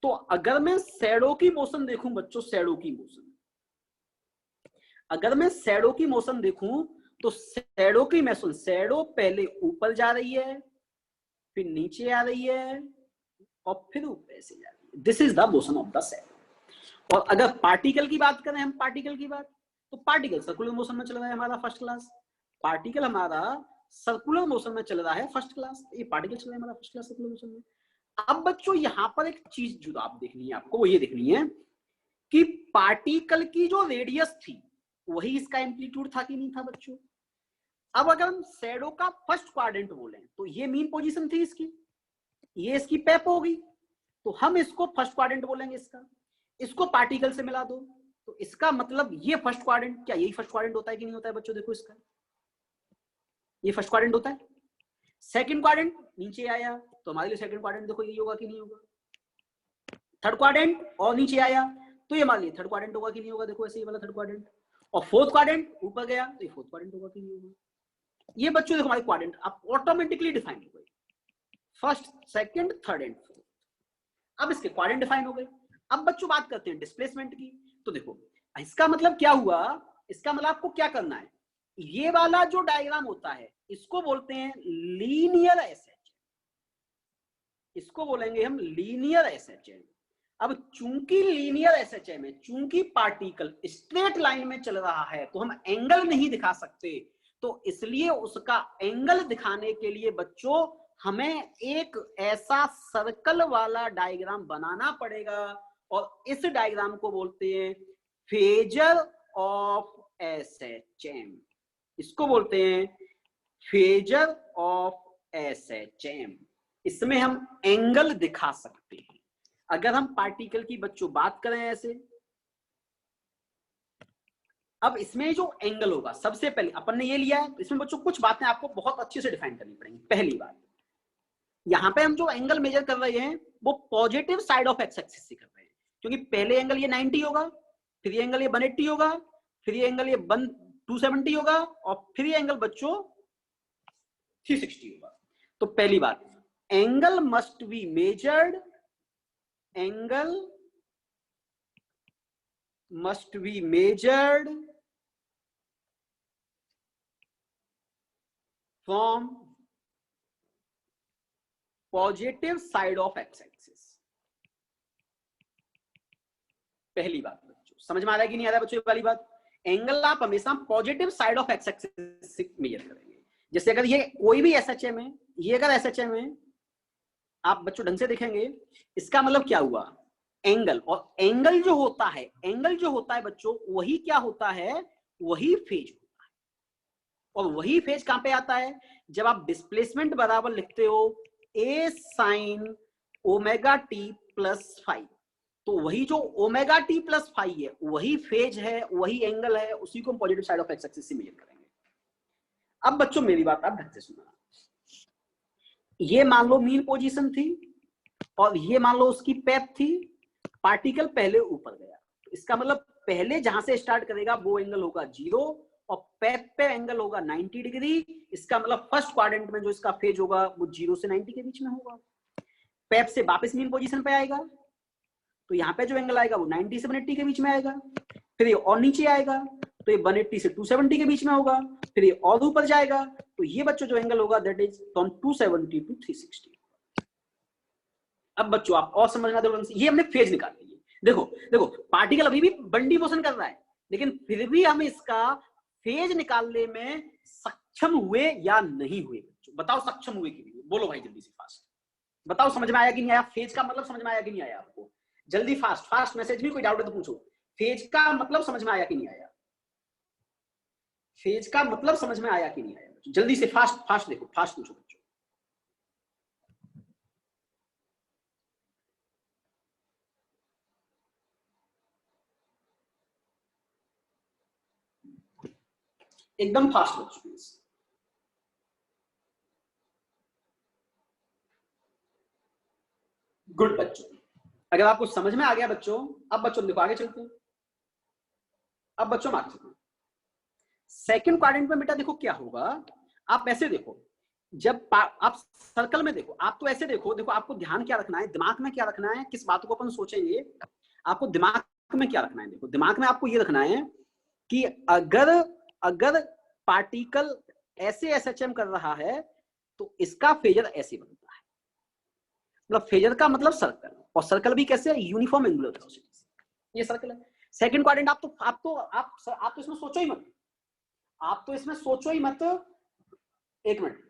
तो अगर मैं शैडो की मोशन देखूं बच्चों, शैडो की मोशन, अगर मैं शैडो की मोशन देखूं, तो शैडो की मोशन, शैडो पहले ऊपर जा रही है, फिर नीचे आ रही है, और फिर ऊपर से जा रही है। This is the motion of the shadow. और अगर पार्टिकल की बात करें हम, पार्टिकल की बात, तो पार्टिकल सर्कुलर मोशन में चल रहा है हमारा फर्स्ट क्लास, पार्टिकल हमारा सर्कुलर मोशन में चल रहा है फर्स्ट क्लास, ये पार्टिकल चल रहा है हमारा फर्स्ट क्लास सर्कुलर मोशन में। अब बच्चों यहां पर एक चीज जो आप देखनी है आपको, वो ये देखनी है कि पार्टिकल की जो रेडियस थी वही इसका एम्पलीट्यूड था कि नहीं था बच्चों। अब अगर हम शैडो का फर्स्ट क्वाड्रेंट बोले तो ये मीन पोजीशन थी इसकी, ये इसकी पेप होगी, तो हम इसको फर्स्ट क्वाड्रेंट बोलेंगे इसका। इसको पार्टिकल से मिला दो, तो इसका मतलब ये फर्स्ट क्वाड्रेंट, क्या यही फर्स्ट क्वाड्रेंट होता है कि नहीं होता है बच्चों? देखो इसका, ये फर्स्ट क्वाड्रेंट होता है। सेकंड क्वाड्रेंट नीचे आया तो हमारे लिए सेकंड क्वाड्रेंट देखो यही होगा कि नहीं होगा। थर्ड क्वाड्रेंट और नीचे आया तो ये हमारे लिए थर्ड क्वाड्रेंट होगा कि नहीं होगा, देखो ऐसे ही वाला थर्ड क्वाड्रेंट। और फोर्थ क्वाड्रेंट ऊपर गया तो ये फोर्थ क्वाड्रेंट होगा कि नहीं होगा। ये बच्चों देखो हमारे क्वाड्रेंट आप ऑटोमेटिकली डिफाइन हो गए, first second third and fourth. अब इसके क्वाड्रेंट डिफाइन हो गए। अब बच्चों बात करते हैं डिस्प्लेसमेंट की। तो देखो इसका मतलब क्या हुआ, इसका मतलब आपको क्या करना है, ये वाला जो डायग्राम होता है इसको बोलते हैं लीनियर एसएचएम, इसको बोलेंगे हम लीनियर एसएचएम। अब चूंकि लीनियर एसएचएम है, चूंकि पार्टिकल स्ट्रेट लाइन में चल रहा है तो हम एंगल नहीं दिखा सकते, तो इसलिए उसका एंगल दिखाने के लिए बच्चों हमें एक ऐसा सर्कल वाला डायग्राम बनाना पड़ेगा, और इस डायग्राम को बोलते हैं फेजर ऑफ एसएचएम, इसको बोलते हैं फेजर ऑफ एसएचएम। इसमें हम एंगल दिखा सकते हैं। अगर हम पार्टिकल की बच्चों बात करें ऐसे, अब इसमें जो एंगल होगा, सबसे पहले अपन ने ये लिया है, इसमें बच्चों कुछ बातें आपको बहुत अच्छे से डिफाइन करनी पड़ेंगी। पहली बात, यहां पे हम जो एंगल मेजर कर रहे हैं वो positive side of x axis से कर रहे हैं, क्योंकि पहले एंगल ये 90 होगा, फिर ये एंगल ये 180 होगा, फिर ये एंगल ये 270 होगा, और फिर ये एंगल बच्चों 360 होगा। तो पहली बात, angle must be measured, angle must be measured from positive side of x axis. पहली बात बच्चों, समझ में आ रहा है कि नहीं आ रहा है बच्चों ये वाली बात? एंगल आप हमेशा positive side of x axis से मेजर करेंगे। जैसे अगर ये कोई भी एसएचएम है, ये अगर एसएचएम है, आप बच्चों ढंग से देखेंगे, इसका मतलब क्या हुआ, एंगल, और एंगल जो होता है, एंगल जो होता है बच्चों, वही क्या होता है, वही फेज होता है। और वही फेज कहां पे आता है, जब आप डिस्प्लेसमेंट बराबर लिखते हो a sine omega t plus five, तो वही जो ओमेगा टी प्लस फाइव है वही फेज है, वही एंगल है, उसी को हम positive side of x axis से मेजर करेंगे। अब बच्चों मेरी बात आप ढंग से सुनना, ये मान लो मीन पोजीशन थी, और ये मान लो उसकी पैथ थी, पार्टिकल पहले ऊपर गया, तो इसका मतलब पहले जहां से स्टार्ट करेगा वो एंगल होगा 0, और पैथ पे एंगल होगा 90 डिग्री। इसका मतलब फर्स्ट क्वाड्रेंट में जो इसका फेज होगा वो 0 से 90 के बीच में होगा। पैथ से वापस मीन पोजीशन पे आएगा, तो यहाँ पे जो एंगल आएगा वो 90 से 180 के बीच में आएगा। फिर ये और नीचे आएगा तो ये 180 से 270 के बीच में होगा, फिर ये और ऊपर जाएगा, तो ये बच्चों जो एंगल होगा दैट इज फ्रॉम 270 टू 360। अब बच्चों आप और समझना दो, ये हमने फेज निकाल लिया। देखो देखो, पार्टिकल अभी भी बंडी मोशन कर रहा है, लेकिन फिर भी हम इसका फेज निकालने में सक्षम हुए या नहीं हुए बच्चों? बताओ सक्षम हुए कि नहीं? बोलो भाई जल्दी से फास्ट बताओ, समझ में आया कि नहीं आया? फेज का मतलब समझ में आया कि नहीं आया आपको? जल्दी फास्ट फास्ट मैसेज में कोई डाउट है तो पूछो। फेज का मतलब समझ में आया कि नहीं आया? फेज का मतलब समझ में आया कि नहीं आया? जल्दी से फास्ट फास्ट देखो, फास्ट पूछो बच्चों। एकदम फास्ट बच्चों। गुड बच्चों, अगर आपको समझ में आ गया बच्चों, अब बच्चों देखो आगे चलते हैं। अब बच्चों आगे चलते हैं। सेकंड क्वाड्रेंट में बेटा देखो क्या होगा, आप ऐसे देखो, जब आप सर्कल में देखो, आप तो ऐसे देखो, देखो आपको ध्यान क्या रखना है, दिमाग में क्या रखना है, किस बात को अपन सोचेंगे, आपको दिमाग में क्या रखना है? देखो दिमाग में आपको ये रखना है कि अगर पार्टिकल ऐसे एसएचएम कर रहा है तो इसका फेजर ऐसे बनता है, मतलब फेजर का मतलब सर्कल, और सर्कल भी कैसे, यूनिफॉर्म एंगुलर वेलोसिटी, ये सर्कल है। सेकंड क्वाड्रेंट आप तो इसमें सोचो ही मत, आप तो इसमें सोचो ही मत, एक मिनट,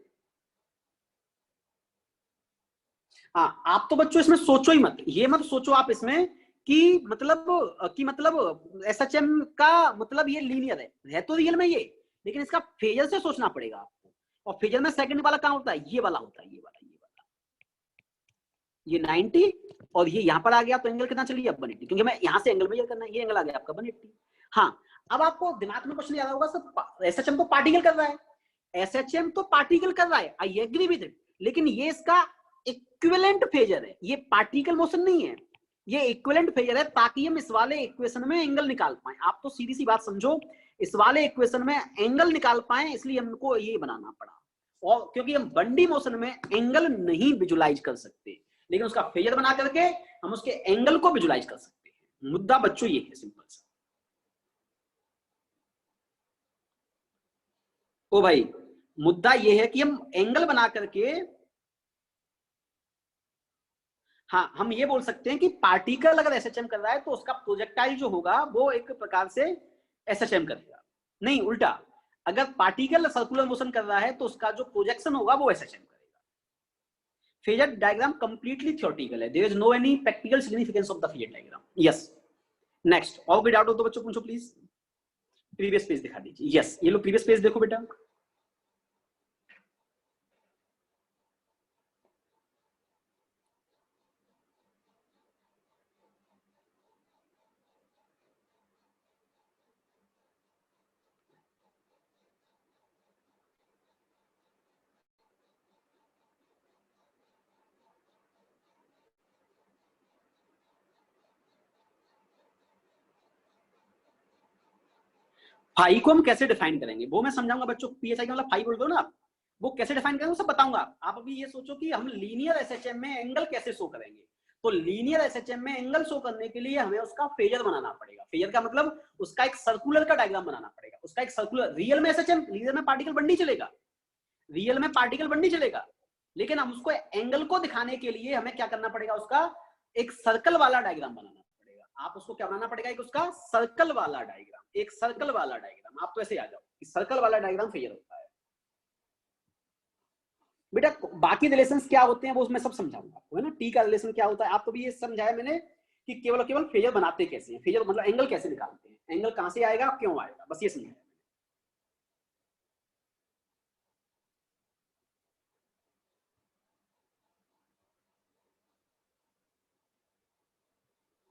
हाँ आप तो बच्चों इसमें सोचो ही मत, ये मत सोचो आप इसमें कि मतलब एसएचएम का मतलब ये लीनियर है तो रियल में ये, लेकिन इसका फेजर से सोचना पड़ेगा आपको। और फेजर में सेकंड वाला कहाँ होता है, ये वाला होता है, ये वाला ये 90, और ये यहां पर आ गया तो एंगल कितना चलिए अब 180, क्योंकि मैं यहां से एंगल मेजर करना है, ये एंगल आ गया आपका 180। हाँ अब आपको दिमाग में क्वेश्चन याद होगा सर, एसएचएम तो पार्टिकल कर रहा है, एसएचएम तो पार्टिकल कर रहा है, आई एग्री विद इट, लेकिन ये इसका इक्विवेलेंट फेजर है, ये पार्टिकल मोशन नहीं है, ये इक्विवेलेंट फेजर है, ताकि हम इस वाले इक्वेशन में एंगल निकाल पाए। आप तो सीधी सी बात समझो, इस वाले इक्वेशन में एंगल निकाल पाए, इसलिए हमको ये बनाना पड़ा, और क्योंकि हम बंडी मोशन में एंगल नहीं विजुलाइज कर सकते, लेकिन उसका फेजर बना करके हम उसके एंगल को विजुलाइज कर सकते हैं। मुद्दा बच्चों ये है, सिंपल सा। ओ भाई, मुद्दा ये है कि हम एंगल बना करके, हाँ हम ये बोल सकते हैं कि पार्टिकल अगर एसएचएम कर रहा है तो उसका प्रोजेक्टाइल जो होगा वो एक प्रकार से एसएचएम करेगा। नहीं, उल्टा, अगर पार्टिकल सर्कुलर मोशन कर रहा है तो उसका जो प्रोजेक्शन होगा वो एसएचएम करेगा। फेजर डायग्राम कंप्लीटली थ्योरेटिकल है, there is no any practical significance of the phasor diagram. Yes, next. और कोई डाउट हो तो बच्चों पूछो प्लीज। प्रीवियस पेज दिखा दीजिए। यस, ये लो प्रीवियस पेज देखो बेटा। फाई को हम कैसे डिफाइन करेंगे वो मैं समझाऊंगा बच्चों। पीएसआई का मतलब फाई बोल दो ना आप, वो कैसे डिफाइन करेंगे वो सब बताऊंगा। आप अभी ये सोचो कि हम लीनियर एसएचएम में एंगल कैसे शो करेंगे। तो लीनियर एसएचएम में एंगल शो करने के लिए हमें उसका फेजर बनाना पड़ेगा। फेजर का मतलब उसका एक सर्कुलर का डायग्राम बनाना पड़ेगा। उसका एक सर्कुलर, रियल में एसएचएम, रियल में पार्टिकल बन नहीं चलेगा, रियल में पार्टिकल बन नहीं चलेगा, लेकिन हम उसको एंगल को दिखाने के लिए हमें क्या करना पड़ेगा, उसका एक सर्कल वाला डायग्राम बनाना पड़ेगा। आप उसको क्या बनाना पड़ेगा, एक उसका सर्कल वाला डायग्राम, एक सर्कल वाला डायग्राम। आप तो ऐसे आ जाओ कि सर्कल वाला डायग्राम फेजर होता है बेटा। बाकी रिलेशंस क्या होते हैं वो मैं सब समझाऊंगा आपको, है ना। टी का रिलेशन क्या होता है आप तो भी ये समझाया मैंने कि केवल केवल फेजर बनाते कैसे हैं, फेजर मतलब एंगल कैसे निकालते हैं, एंगल कहां से आएगा क्यों आएगा, बस ये समझाया।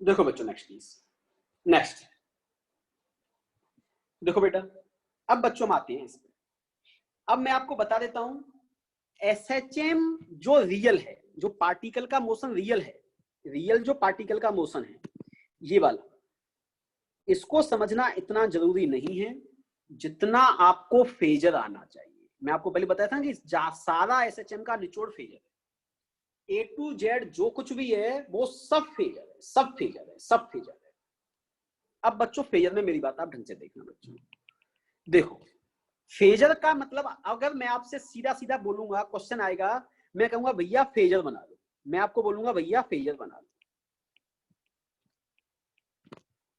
देखो बच्चों, नेक्स्ट प्लीज, नेक्स्ट। देखो बेटा, अब बच्चों हम आते हैं इस पे। अब मैं आपको बता देता हूं, एसएचएम जो रियल है, जो पार्टिकल का मोशन रियल है, रियल जो पार्टिकल का मोशन है ये वाला, इसको समझना इतना जरूरी नहीं है जितना आपको फेजर आना चाहिए। मैं आपको पहले बताया था कि सारा एसएचएम का निचोड़ फेजर है। ए टू जेड जो कुछ भी है वो सब फेजर है, सब फेजर है, सब फेजर है। अब बच्चों फेजर में मेरी बात आप ढंग से देखना बच्चों। देखो, फेजर का मतलब अगर मैं आपसे सीधा सीधा बोलूंगा, क्वेश्चन आएगा, मैं कहूंगा भैया फेजर बना लो, मैं आपको बोलूंगा भैया फेजर बना लो,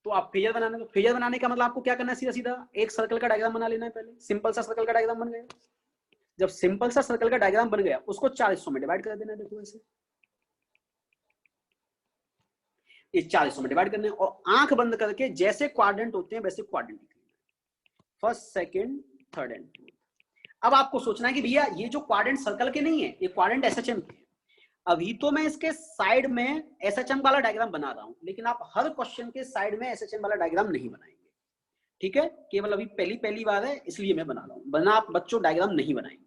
तो आप फेजर बनाने दो। फेजर बनाने का मतलब आपको क्या करना है, सीधा सीधा एक सर्कल का डायग्राम बना लेना है। पहले सिंपल सा सर्कल का डायग्राम बन गया। जब सिंपल सा सर्कल का डायग्राम बन गया उसको 4 हिस्सों में डिवाइड कर देना है। देखो ऐसे ये 4 हिस्सों में डिवाइड करने और आंख बंद करके जैसे क्वाड्रेंट होते हैं वैसे क्वाड्रेंट लिखना है, first second third and fourth. अब आपको सोचना है कि भैया ये जो क्वाड्रेंट सर्कल के नहीं है, ये क्वाड्रेंट एसएचएम के। अभी तो मैं इसके साइड में एसएचएम वाला डायग्राम बना रहा हूं, लेकिन आप हर क्वेश्चन के साइड में एसएचएम वाला डायग्राम नहीं बनाएंगे, ठीक है। केवल अभी पहली पहली बार है इसलिए मैं बना रहा हूं, वरना आप बच्चों डायग्राम नहीं बनाएंगे,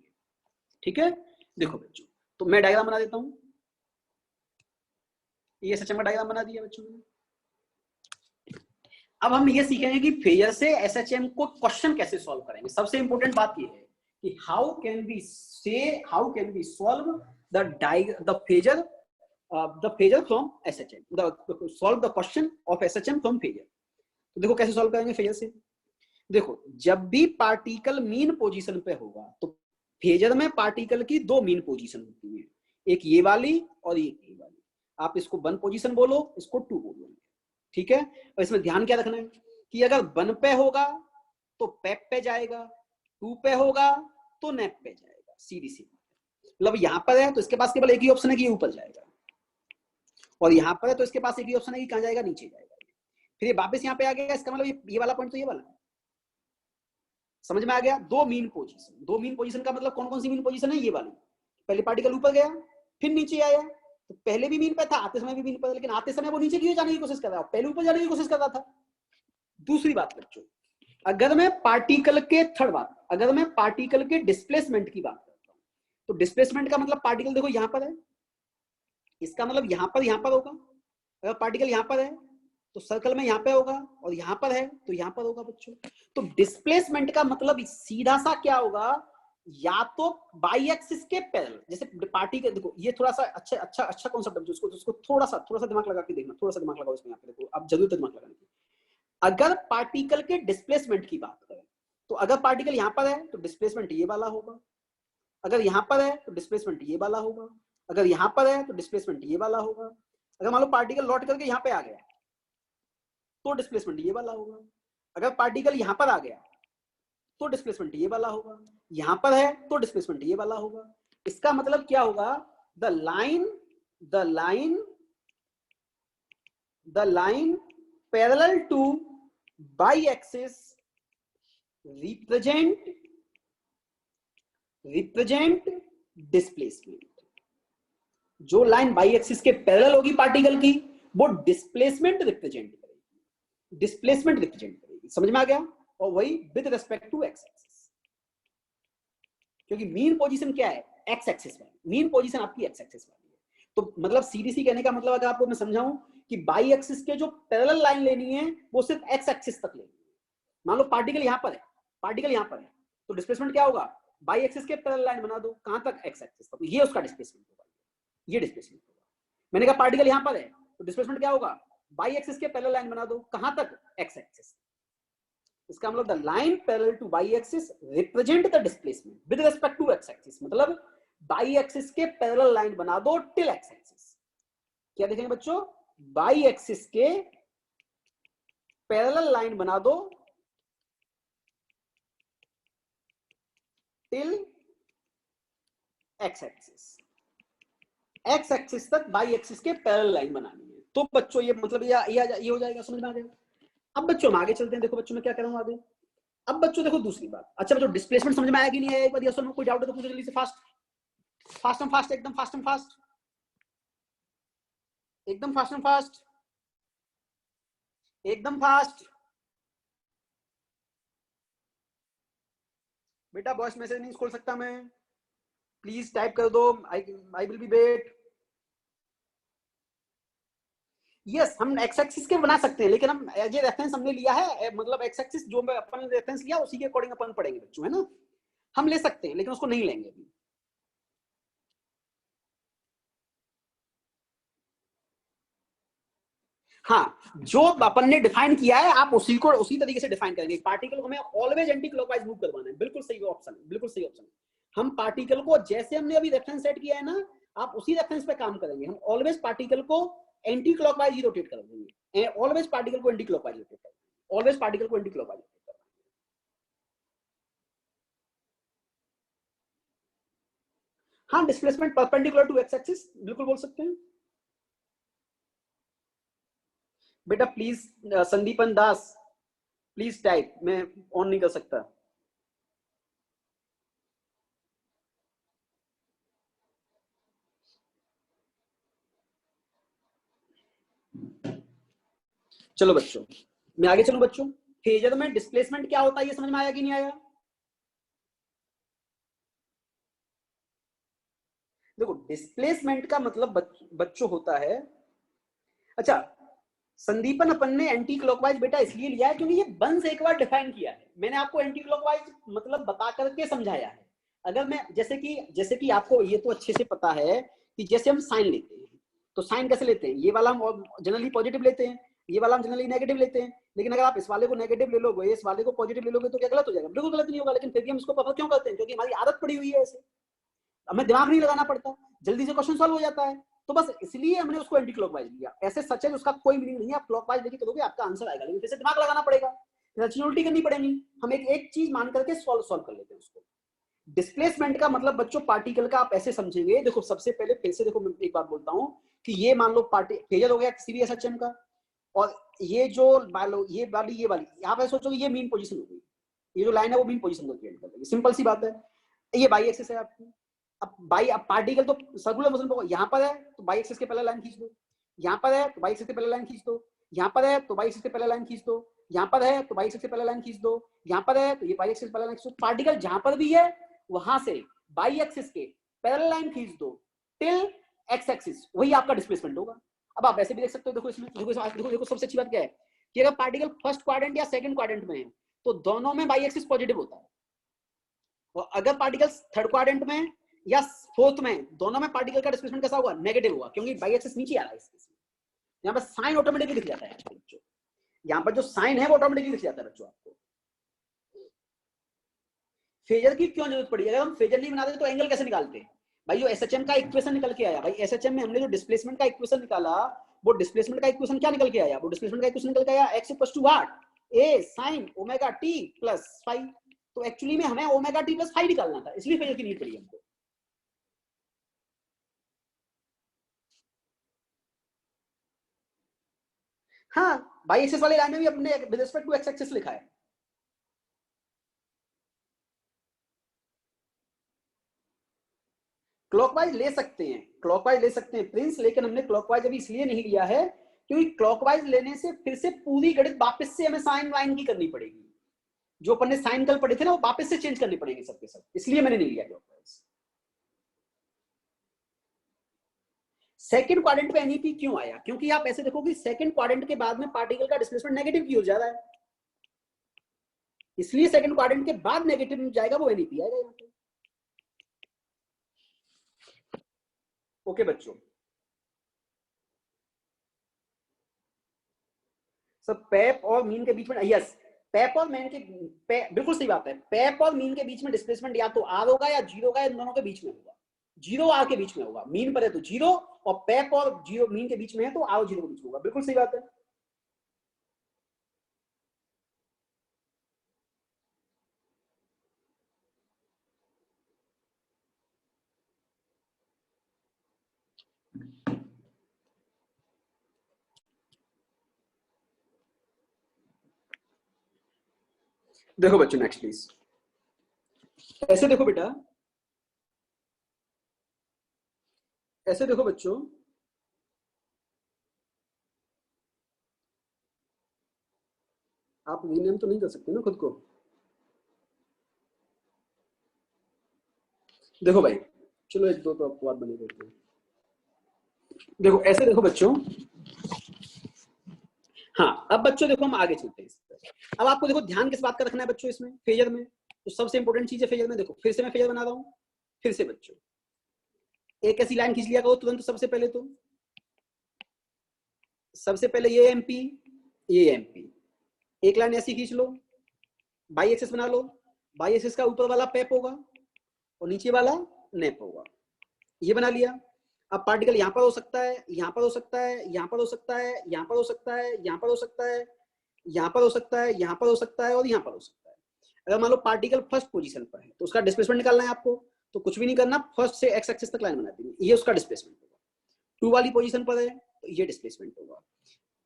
ठीक है। देखो बच्चों, तो मैं डायग्राम बना देता हूं। ये एसएचएम का डायग्राम बना दिया बच्चों ने। अब हम ये सीखेंगे कि फेजर से एसएचएम को क्वेश्चन कैसे सॉल्व करेंगे। सबसे इंपॉर्टेंट बात ये है कि how can we solve the phasor from SHM, solve the question of SHM from phasor. तो देखो कैसे सॉल्व करेंगे फेजर से। देखो, जब भी पार्टिकल मीन पोजीशन पे होगा तो फेजर में पार्टिकल की 2 मीन पोजीशन होती है, एक ये वाली और एक ये वाली। आप इसको 1 पोजीशन बोलो, इसको 2 बोलो, ठीक है। और इसमें ध्यान क्या रखना है कि अगर 1 पे होगा तो पैप पे जाएगा, 2 पे होगा तो नेप पे जाएगा, सीधी सी। मतलब यहां पर है तो इसके पास केवल एक ही ऑप्शन है कि ये ऊपर जाएगा, और यहां पर है तो इसके पास एक ही ऑप्शन है कि कहां जाएगा, नीचे जाएगा। फिर ये वापस यहाँ पे आ गया, इसका मतलब ये वाला पॉइंट तो ये वाला, समझ में आ गया। 2 मीन पोजीशन, 2 मीन पोजीशन का मतलब कौन कौन सी मीन पोजीशन है, ये वाली। पहले पार्टिकल ऊपर गया फिर नीचे आया, तो पहले भी मीन पे था, आते समय भी मीन पे था, लेकिन आते समय वो नीचे क्यों जाने की कोशिश कर रहा है, पहले ऊपर जाने की कोशिश कर रहा था। दूसरी बात बच्चों, अगर मैं पार्टिकल के अगर मैं पार्टिकल के डिस्प्लेसमेंट की बात करता हूं, तो डिस्प्लेसमेंट का मतलब पार्टिकल देखो यहां पर है, इसका मतलब यहां पर होगा। अगर पार्टिकल यहां पर है तो सर्कल में यहां पे होगा, और यहां पर है तो यहां पर होगा बच्चों। तो डिस्प्लेसमेंट का मतलब सीधा सा क्या होगा, या तो बाई एक्सिस के पैरेलल, जैसे पार्टिकल देखो ये थोड़ा सा अच्छा कॉन्सेप्ट है, उसको थोड़ा सा दिमाग लगा के देखना, थोड़ा सा दिमाग लगाओ इसमें। यहाँ पे देखो, अब जरूरत है दिमाग लगाने की। अगर पार्टिकल के डिस्प्लेसमेंट की बात करें तो अगर पार्टिकल यहां पर है तो डिस्प्लेसमेंट ये वाला होगा, अगर यहां पर है तो डिस्प्लेसमेंट ये वाला होगा, अगर यहां पर है तो डिस्प्लेसमेंट ये वाला होगा। अगर मान लो पार्टिकल लौट करके यहां पे आ गया तो डिस्प्लेसमेंट ये वाला होगा, अगर पार्टिकल यहां पर आ गया तो डिस्प्लेसमेंट ये वाला होगा, यहां पर है तो डिस्प्लेसमेंट ये वाला होगा। इसका मतलब क्या होगा, the line parallel to y axis represent displacement. जो लाइन बाई एक्सिस के पैरेलल होगी पार्टिकल की वो डिस्प्लेसमेंट रिप्रेजेंट करेगी। समझ में आ गया? और वही with respect to x axis, क्योंकि मीन पोजीशन क्या है, एक्स एक्सिस वाली, मीन पोजीशन आपकी एक्स एक्सिस वाली है। तो मतलब सीडीसी कहने का मतलब अगर आपको मैं समझाऊं कि बाई एक्सिस के जो पैरेलल लाइन लेनी है वो सिर्फ एक्स एक्सिस तक लेनी है। मान लो पार्टिकल यहां पर है, तो डिस्प्लेसमेंट क्या होगा, बाई एक्सिस के पैरेलल लाइन बना दो, कहां तक, एक्स एक्सिस तक, ये उसका डिस्प्लेसमेंट होगा, ये डिस्प्लेसमेंट होगा। मैंने कहा पार्टिकल यहां पर है तो डिस्प्लेसमेंट क्या होगा, बाई एक्सिस के पैरेलल लाइन बना दो, कहां तक, एक्स एक्सिस। इसका मतलब the line parallel to y axis represent the displacement with respect to x axis, मतलब बाई एक्सिस के पैरेलल लाइन बना दो टिल एक्स एक्सिस। क्या देखेंगे बच्चों, बाई एक्सिस के पैरेलल लाइन बना दो टिल एक्स एक्सिस तक बाई एक्सिस के पैरेलल लाइन बनानी है। तो बच्चों ये मतलब ये हो जाएगा, समझ में आ गया। अब बच्चों हम आगे चलते हैं, देखो बच्चों मैं क्या कर रहा हूं आगे। अब बच्चों देखो दूसरी बात, अच्छा बच्चों डिस्प्लेसमेंट समझ में आया कि नहीं आया, एक बार यस और नो, कोई डाउट है तो पूछो जल्दी से, फास्ट एंड फास्ट, एकदम फास्ट एंड फास्ट, एकदम फास्ट एंड फास्ट, एकदम फास्ट। बेटा वॉइस मैसेज नहीं खोल सकता मैं, प्लीज टाइप कर दो, I will be wait. Yes हम एक्स एक्सिस के बना सकते हैं, लेकिन हम एज ए रेफरेंस हमने लिया है, मतलब एक्स एक्सिस जो अपन ने रेफरेंस लिया उसी के अकॉर्डिंग अपन पढ़ेंगे बच्चों, है ना। हम ले सकते हैं लेकिन उसको नहीं लेंगे अभी। हाँ, जो अपन ने डिफाइन किया है आप उसी को उसी तरीके से डिफाइन करेंगे। पार्टिकल को हमें ऑलवेज एंटी क्लॉकवाइज मूव करवाना है, बिल्कुल सही ऑप्शन, बिल्कुल सही ऑप्शन। हम पार्टिकल को जैसे हमने अभी रेफरेंस सेट किया है ना, आप उसी रेफरेंस पे काम करेंगे। हम ऑलवेज पार्टिकल को एंटी क्लॉकवाइज ही रोटेट कर देंगे, ऑलवेज पार्टिकल को एंटी क्लॉकवाइज रोटेट कर देंगे, ऑलवेज पार्टिकल को एंटी क्लॉकवाइज रोटेट कर देंगे। हाँ, displacement perpendicular to x axis बिल्कुल बोल सकते हैं। बेटा please Sandipan Das please type, मैं ऑन नहीं कर सकता। चलो बच्चों मैं आगे चलूं बच्चों। फेजर में डिस्प्लेसमेंट क्या होता है ये समझ में आया कि नहीं आया? देखो डिस्प्लेसमेंट का मतलब बच्चों होता है, अच्छा संदीपन अपन ने एंटी क्लॉकवाइज बेटा इसलिए लिया है क्योंकि ये बंस एक बार डिफाइन किया है, मैंने आपको एंटी क्लॉकवाइज मतलब बता करके समझाया है। अगर मैं जैसे कि आपको ये तो अच्छे से पता है कि जैसे हम साइन लेते हैं तो साइन कैसे लेते हैं, ये वाला हम जनरली पॉजिटिव लेते हैं, ये वाला हम जनरली नेगेटिव लेते हैं। लेकिन अगर आप इस वाले को नेगेटिव ले लोगे, इस वाले को पॉजिटिव ले लोगे तो क्या गलत हो जाएगा? बिल्कुल गलत नहीं होगा, लेकिन फिर भी हम इसको प्रेफर क्यों करते हैं? क्योंकि हमारी आदत पड़ी हुई है ऐसे, हमें दिमाग नहीं लगाना पड़ता, जल्दी से क्वेश्चन सॉल्व हो जाता है। तो बस इसलिए हमने उसको एंटी क्लॉकवाइज लिया। ऐसे सच है उसका कोई मीनिंग नहीं है, आप क्लॉकवाइज लेके करोगे आपका आंसर आएगा, लेकिन फिर से दिमाग लगाना पड़ेगा, रचना करनी पड़ेगी। हम एक चीज मान करके सॉल्व कर लेते हैं उसको। डिस्प्लेसमेंट का मतलब बच्चों पार्टिकल का आप ऐसे समझेंगे, देखो सबसे पहले फिर से देखो मैं एक बात बोलता हूं कि ये मान लो फेजर हो गया किसी भी एसएचएम का, और ये जो ये वाली यहाँ पे सोचो ये मीन पोजीशन हो गई, ये जो लाइन है वो मीन पोजीशन को क्रिएट कर देगी, सिंपल सी बात है। ये बाई एक्सिस है आपकी, अब पार्टिकल तो सर्कुलर मोशन पर यहाँ पर है तो बाई एक्सिस के पहले लाइन खींच दो, यहाँ पर है तो बाई एक्सिस के पहले लाइन खींच दो, यहाँ पर है तो बाई एक्सिस के पहले लाइन खींच दो, यहाँ पर है तो बाई एक्सिस के पहले लाइन खींच दो, यहाँ पर है तो ये बाई एक्सिस पहले लाइन खींच दो। पार्टिकल जहां पर भी है वहां से बाई एक्सिस के पैरेलल लाइन खींच दो टिल एक्स एक्सिस, वही आपका डिस्प्लेसमेंट होगा। अब आप ऐसे भी देख सकते हो, देखो इसमें देखो सबसे अच्छी बात क्या है कि अगर पार्टिकल फर्स्ट क्वाड्रेंट या सेकंड क्वाड्रेंट में है तो दोनों में बाई एक्सिस पॉजिटिव होता है, और अगर पार्टिकल थर्ड क्वाड्रेंट में या फोर्थ में, दोनों में पार्टिकल का डिस्प्लेसमेंट कैसा हुआ? नेगेटिव हुआ, क्योंकि बाई एक्सिस नीचे आ रहा है। यहाँ पर साइन ऑटोमेटिकली दिख जाता है बच्चों, यहाँ पर जो साइन है वो ऑटोमेटिकली दिख जाता है बच्चों आपको। फेजर की क्यों जरूरत पड़ी? अगर हम फेजर नहीं बनाते तो एंगल कैसे निकालते? भाई जो एसएचएम का इक्वेशन निकल के आया, भाई एसएचएम में हमने जो डिस्प्लेसमेंट का इक्वेशन निकाला, वो डिस्प्लेसमेंट का इक्वेशन क्या निकल के आया? वो डिस्प्लेसमेंट का इक्वेशन निकल के आया x equal to what? a sin omega t plus phi. तो एक्चुअली में हमें ओमेगा t प्लस फाई निकालना था, इसलिए फेजर की नीड पड़ी हमको। हाँ, बाई एक्सिस वाले लाइन में भी अपने with respect to x axis लिखा है। क्लॉकवाइज ले सकते हैं, क्लॉकवाइज ले सकते हैं प्रिंस, लेकिन हमने क्लॉकवाइज अभी इसलिए नहीं लिया है क्योंकि क्लॉकवाइज लेने से फिर से पूरी गणित वापस से हमें साइन लाइन की करनी पड़ेगी। जो अपन ने साइन कल पढ़े थे ना, वो वापस से चेंज करने पड़ेंगे सबके सब, इसलिए मैंने नहीं लिया क्लॉकवाइज। सेकंड क्वाड्रेंट पे एनईपी क्यों आया? क्योंकि आप ऐसे देखो कि सेकंड क्वाड्रेंट के बाद में पार्टिकल का डिस्प्लेसमेंट नेगेटिव क्यों जा रहा है, इसलिए सेकंड क्वाड्रेंट के बाद नेगेटिव में जाएगा, वो एनईपी आएगा यहाँ पे। ओके बच्चों, सब पेप और मीन के बीच में, यस, पेप और मीन के बिल्कुल सही बात है। पेप और मीन के बीच में डिस्प्लेसमेंट या तो आर होगा या जीरो होगा, या दोनों के बीच में होगा। जीरो आर के बीच में होगा, मीन पर है तो जीरो, और पेप और जीरो मीन के बीच में है तो आर जीरो के बीच में होगा। बिल्कुल सही बात है। देखो बच्चों नेक्स्ट प्लीज, ऐसे देखो बेटा, ऐसे देखो बच्चों, आप रीनेम तो नहीं कर सकते ना खुद को। देखो भाई, चलो एक दो तो आपको बात बनी देते हैं। देखो ऐसे देखो बच्चों, हाँ अब बच्चों देखो हम आगे चलते हैं। अब आपको देखो ध्यान किस बात का रखना है बच्चों इसमें, फेजर में तो सबसे इंपॉर्टेंट चीज है फेजर में। देखो फिर से मैं फेजर बना रहा हूँ, फिर से बच्चों एक ऐसी लाइन खींच लिया करो तुरंत। सबसे पहले तो सबसे पहले ये एमपी, ये एमपी, एक लाइन ऐसी खींच लो, बाई एक्सिस बना लो। बाई एक्सिस का ऊपर वाला पेप होगा और नीचे वाला नेप होगा, ये बना लिया। अब पार्टिकल यहाँ पर हो सकता है, यहाँ पर हो सकता है, यहाँ पर हो सकता है, यहाँ पर हो सकता है, यहाँ पर हो सकता है, यहाँ पर हो सकता है, यहाँ पर हो सकता है और यहाँ पर हो सकता है। अगर मान लो पार्टिकल फर्स्ट पोजीशन पर है तो उसका डिस्प्लेसमेंट निकालना है आपको, तो कुछ भी नहीं करना, फर्स्ट से एक्स एक्सिस तक लाइन बना देंगे, ये उसका डिस्प्लेसमेंट होगा। टू वाली पोजीशन पर है तो ये डिस्प्लेसमेंट होगा,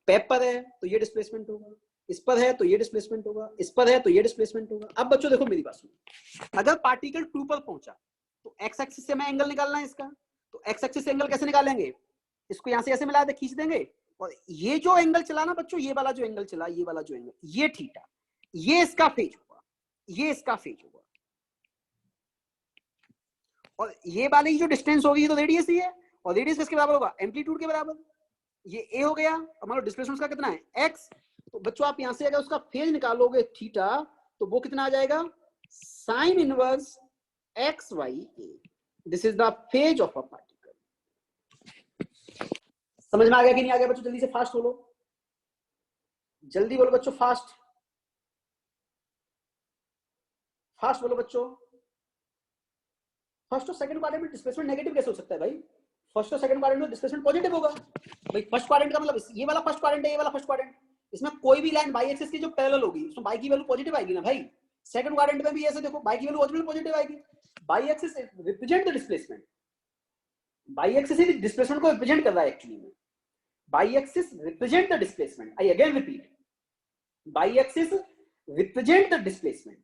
पेप पर है तो ये डिस्प्लेसमेंट होगा, इस पर है तो ये डिस्प्लेसमेंट होगा, इस पर है तो ये डिस्प्लेसमेंट होगा। अब बच्चों देखो मेरी बात सुनो, अगर पार्टिकल टू पर पहुंचा तो एक्स एक्सिस से मैं एंगल निकालना है इसका, तो एक्स एक्सिस से एंगल कैसे निकालेंगे? इसको यहां से ऐसे मिला दे, खींच देंगे, और ये जो एंगल चला ना बच्चों, ये वाला जो एंगल चला, ये वाला जो एंगल, ये थीटा, ये इसका फेज होगा, ये इसका फेज होगा, और ये वाली जो डिस्टेंस होगी तो रेडियस ही है, और रेडियस किसके बराबर होगा? एम्पलीट्यूड के बराबर। ये ए हो गया, मान लो डिस्प्लेसमेंट का कितना है? एक्स। तो बच्चों आप यहां से अगर उसका फेज निकालोगे थीटा, तो वो कितना आ जाएगा? Sine inverse x by a. This is the phase of a particle. समझ में आ गया कि नहीं आ गया बच्चों? जल्दी से फास्ट बोलो, जल्दी बोलो बच्चों, फास्ट फास्ट बोलो बच्चों। फर्स्ट और सेकंड क्वाड्रेंट में डिस्प्लेसमेंट नेगेटिव कैसे हो सकता है भाई? फर्स्ट और सेकंड क्वाड्रेंट में डिस्प्लेसमेंट पॉजिटिव होगा भाई। फर्स्ट क्वाड्रेंट का मतलब ये वाला फर्स्ट क्वाड्रेंट है, ये वाला फर्स्ट क्वाड्रेंट, इसमें कोई भी लाइन बाई एक्सिस की जो पैरेलल होगी उसमें बाई की वैल्यू पॉजिटिव आएगी ना भाई। सेकंड क्वाड्रेंट में भी ऐसे देखो, बाई की वैल्यू पॉजिटिव आएगी। By axis represent the displacement, by axis he displacement को रिप्रेजेंट कर रहा है एक्चुअली में। By axis represent the displacement, I again repeat, by axis represent the displacement,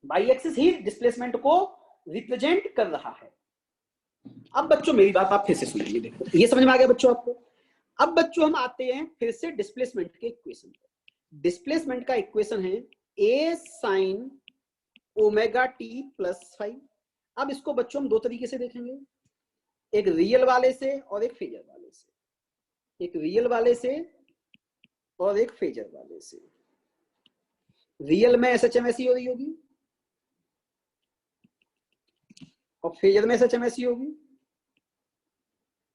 by axis he displacement को represent कर रहा है। अब बच्चों मेरी बात आप फिर से सुनिए, देखो ये समझ में आ गया बच्चों आपको? अब बच्चों हम आते हैं फिर से डिस्प्लेसमेंट के इक्वेशन पर। डिस्प्लेसमेंट का इक्वेशन है a sin omega t plus five. अब इसको बच्चों हम दो तरीके से देखेंगे, एक रियल वाले से और एक फेजर वाले से। एक रियल वाले से और एक फेजर वाले से। रियल में एसएचएम ऐसी हो रही होगी और फेजर में एसएचएम ऐसी होगी।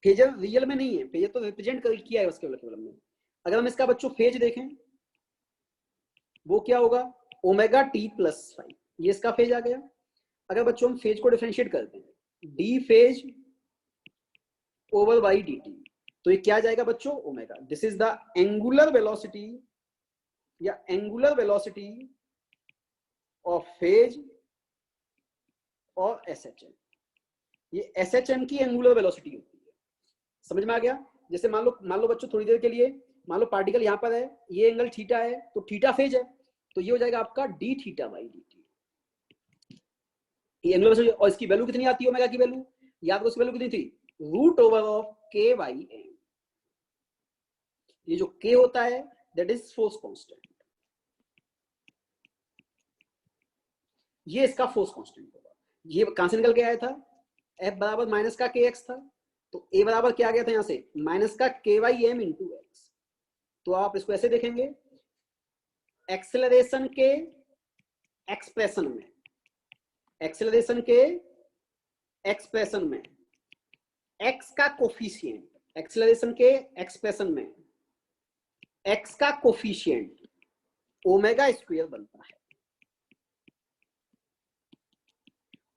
फेजर रियल में नहीं है, फेजर तो रिप्रेजेंट किया है उसके केवल हमने। अगर हम इसका बच्चों फेज देखें, वो क्या होगा? Omega t plus five. ये इसका फेज आ गया। अगर बच्चों हम फेज को डिफरेंशिएट करते हैं d phase over by d t, तो ये क्या आ जाएगा बच्चों omega. This is the angular velocity या एंगुलर वेलोसिटी ऑफ फेज और एसएचएम। ये एसएचएम की एंगुलर वेलोसिटी होती है। समझ में आ गया? जैसे मान लो बच्चों थोड़ी देर के लिए मान लो पार्टिकल यहां पर है, ये एंगल थीटा है, तो थीटा फेज है, तो ये हो जाएगा आपका D theta by d T. ये एंगुलर वेलोसिटी, और इसकी वैल्यू कितनी आती है ओमेगा की वैल्यू, याद करो इसकी वैल्यू कितनी थी, रूट ओवर ऑफ के बाई एम। ये जो के होता है दैट इज फोर्स कांस्टेंट, ये इसका फोर्स कांस्टेंट होगा। ये कहां से निकल के आया था, एफ बराबर माइनस का के एक्स था, तो ए बराबर क्या आ गया था यहां से माइनस का k Y m into x. तो आप इसको ऐसे देखेंगे, एक्सेलरेशन के एक्सप्रेशन में, एक्सेलरेशन के एक्सप्रेशन में एक्स का कोफिशिएंट, एक्सेलरेशन के एक्सप्रेशन में एक्स का कोफिशिएंट ओमेगा स्क्वायर बनता है।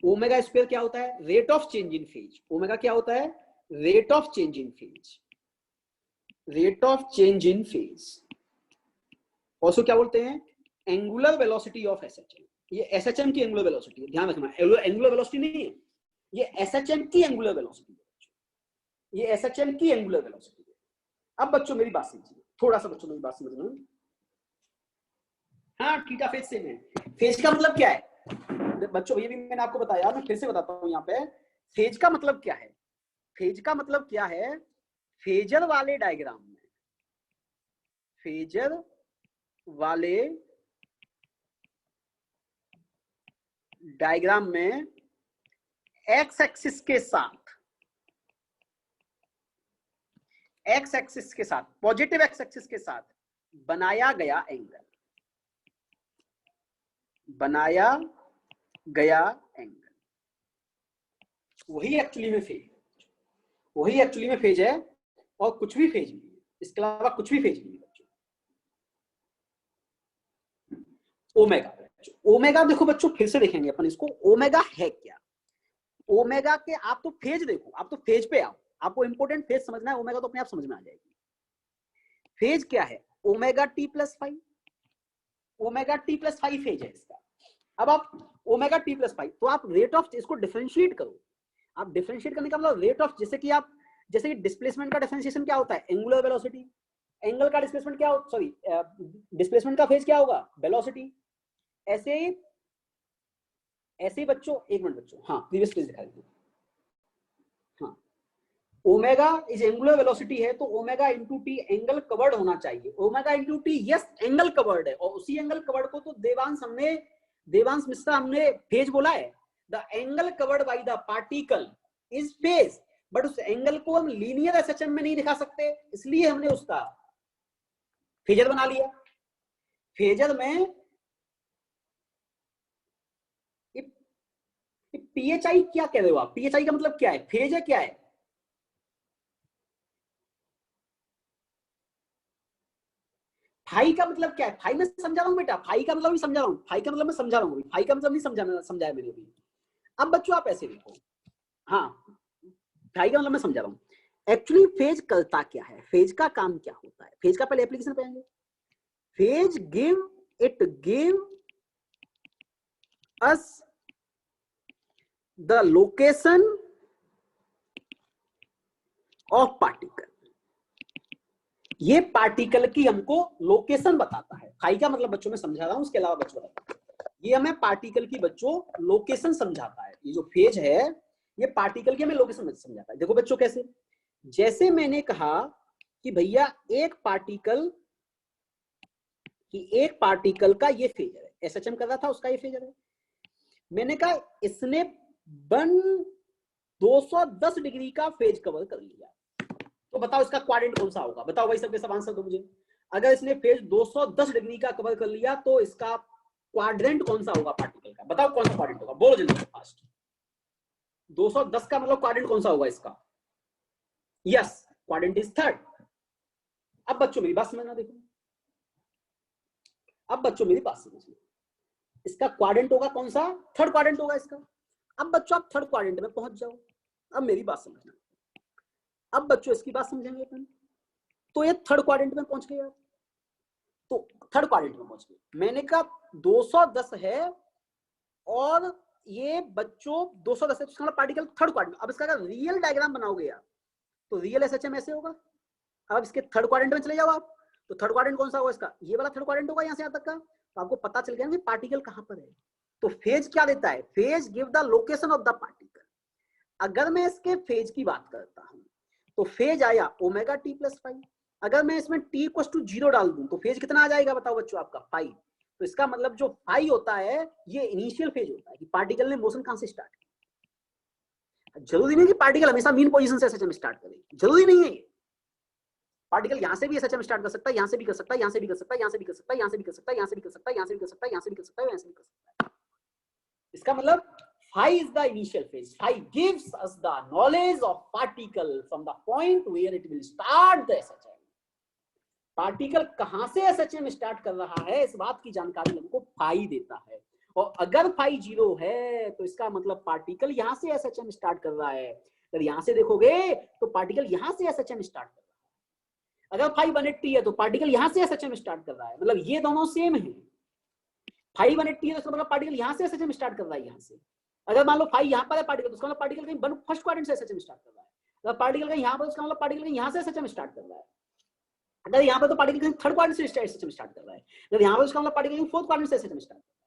ओमेगा स्क्वायर क्या होता है, rate of change in phase. Omega क्या होता है, rate of change in phase, rate of change in phase. Also क्या बोलते हैं, एंगुलर वेलोसिटी ऑफ एसएचएम। ये एसएचएम की एंगुलर वेलोसिटी है, ध्यान रखना, एंगुलर वेलोसिटी नहीं है, ये एसएचएम की एंगुलर वेलोसिटी है, ये एसएचएम की एंगुलर वेलोसिटी है। अब बच्चों मेरी बात समझिए, थोड़ा सा बच्चों मेरी बात समझना। हाँ थीटा फेज सेम है। फेज का मतलब क्या है बच्चों, ये भी मैंने आपको बताया, मैं फिर से बताता हूं यहाँ पे। फेज का मतलब क्या है, फेज का मतलब क्या है, फेजर वाले डायग्राम में, फेजर वाले डायग्राम में एक्स एक्सिस के साथ, एक्स एक्सिस के साथ, पॉजिटिव एक्स एक्सिस के साथ बनाया गया एंगल, बनाया गया एंगल, वही एक्चुअली में फेज, वही एक्चुअली में फेज है, और कुछ भी फेज नहीं है, इसके अलावा कुछ भी फेज नहीं है बच्चों। ओमेगा, ओमेगा देखो बच्चों फिर से देखेंगे अपन इसको, ओमेगा है क्या। ओमेगा के आप तो फेज देखो, आप तो फेज पे आओ, आपको इंपोर्टेंट फेज समझना है, ओमेगा तो अपने आप समझ में आ जाएगी। फेज क्या है, omega t plus five, omega t plus five phase है इसका। अब आप ओमेगा टी प्लस फाइव, तो आप रेट ऑफ, इसको डिफरेंशिएट करो। आप डिफरेंशिएट करने का मतलब रेट ऑफ, जैसे कि आप, जैसे कि डिस्प्लेसमेंट का डिफरेंशिएशन क्या होता है, एंगुलर वेलोसिटी, एंगल का डिस्प्लेसमेंट क्या होता, सॉरी डिस्प्लेसमेंट का फेज क्या होगा, वेलोसिटी। ऐसे ऐसे बच्चों, एक मिनट बच्चों, हाँ प्रीवियस पेज दिखा दीजिए। हाँ, ओमेगा इज एंगुलर वेलोसिटी है, तो omega into T angle covered होना चाहिए। Omega into T yes angle covered है, और उसी एंगल कवर्ड को तो देवांश मिश्रा हमने फेज बोला है। The angle covered by the particle is phase, but उस एंगल को हम लीनियर एसएचएम में नहीं दिखा सकते, इसलिए हमने उसका फेजर बना लिया। फेजर में पीएचआई क्या कह रहे हो आप, पीएचआई का मतलब क्या है, फेज है क्या है, फाई का मतलब क्या है, फाई में समझा रहा हूं बेटा, फाई का मतलब भी समझा रहा हूं, फाई का मतलब मैं समझा रहा हूं, फाई का मतलब नहीं समझाया मैंने अभी। अब बच्चों आप ऐसे देखो, हाँ फाई का मतलब मैं समझा रहा हूं। एक्चुअली फेज करता क्या है, फेज का काम क्या होता है, फेज का पहले एप्लीकेशन पढ़ेंगे। Phase give us the location of particle, ये पार्टिकल की हमको लोकेशन बताता है। फाई का मतलब बच्चों में समझा रहा हूं, उसके अलावा बच्चों बताता है, ये हमें पार्टिकल की बच्चों लोकेशन समझाता है। ये जो फेज है ये पार्टिकल की हमें लोकेशन समझाता है। देखो बच्चों कैसे, जैसे मैंने कहा कि भैया एक पार्टिकल का ये फेजर है, एसएचएम कर रहा था उसका ये फेजर है। मैंने कहा इसने 210 डिग्री का फेज कवर कर लिया, तो बताओ इसका क्वाड्रेंट कौन सा होगा, बताओ भाई सबके सब आंसर दो मुझे। अगर इसने फेज 210 डिग्री का कवर कर लिया तो इसका क्वाड्रेंट कौन सा होगा पार्टिकल का, बताओ कौन सा क्वाड्रेंट होगा, बोलो जल्दी फास्ट। 210 का मतलब क्वाड्रेंट कौन सा होगा इसका, यस क्वाड्रेंट इज थर्ड। अब बच्चों मेरी बात समझना, देखो अब बच्चों मेरी बात समझना, इसका क्वाड्रेंट होगा कौन सा, थर्ड क्वाड्रेंट होगा इसका। अब बच्चों आप थर्ड क्वाड्रेंट में पहुंच जाओ। अब मेरी बात समझना, अब बच्चों इसकी बात समझेंगे अपन। तो ये थर्ड क्वाड्रेंट में पहुंच गए, तो थर्ड क्वाड्रेंट में पहुंच गए। मैंने कहा 210 है और ये बच्चों 210 है, तो इसका पार्टिकल थर्ड क्वाड्रेंट। अब इसका अगर रियल डायग्राम बनाओगे आप, तो रियल एसएचएम ऐसे होगा। अब इसके थर्ड क्वाड्रेंट में चले जाओ आप, तो थर्ड क्वाड्रेंट कौन सा होगा इसका, ये वाला थर्ड क्वाड्रेंट होगा यहाँ से यहाँ तक का। तो आपको पता चल गया कि पार्टिकल कहां पर है। तो फेज क्या देता है, phase give the location of the particle. अगर मैं इसके फेज की बात करता हूं, तो फेज आया ओमेगा टी प्लस 5। अगर मैं इसमें टी इक्वल टू 0 डाल दूं, तो फेज कितना आ जाएगा बताओ बच्चों आपका 5। तो इसका मतलब जो 5 होता है ये इनिशियल फेज होता है कि पार्टिकल ने मोशन कहां से स्टार्ट किया। जरूरी नहीं कि पार्टिकल हमेशा मीन पोजीशन से एसएचएम स्टार्ट करे, जरूरी नहीं है। पार्टिकल यहां से भी एसएचएम स्टार्ट कर सकता है, यहां से भी कर सकता है, यहां से भी कर सकता है, यहां से भी कर सकता है, यहां से भी कर सकता है, यहां से भी कर सकता है, यहां से भी कर सकता है, यहां से भी कर सकता है, यहां से भी कर सकता है। इसका मतलब phi is the initial phase. Phi gives us the knowledge of particle from the point where it will start the SHM. Particle कहां से एसएचएम स्टार्ट कर रहा है, इस बात की जानकारी हमको फाई देता है। और अगर फाई 0 है तो इसका मतलब पार्टिकल यहां से एसएचएम स्टार्ट कर रहा है। अगर यहां से देखोगे तो पार्टिकल यहां से एसएचएम स्टार्ट कर रहा है। अगर फाई 180 है तो पार्टिकल यहां से एसएचएम स्टार्ट कर रहा है, मतलब ये दोनों सेम है। फाई 180 है तो इसका मतलब पार्टिकल यहां से एसएचएम स्टार्ट कर रहा है, यहां से। अगर मान लो फाई यहां पर है पार्टिकल, तो उसका मतलब पार्टिकल कहीं फर्स्ट क्वाड्रेंट से एसएचएम स्टार्ट कर रहा है। अगर पार्टिकल कहीं यहां पर, उसका मतलब पार्टिकल कहीं यहां से एसएचएम स्टार्ट कर रहा है। अगर यहाँ पे तो पार्टिकल कहीं थर्ड क्वाड्रेंट से एसएचएम स्टार्ट कर रहा है, अगर यहाँ पे उसका मतलब पार्टिकल कहीं फोर्थ क्वाड्रेंट से एसएचएम स्टार्ट कर रहा है।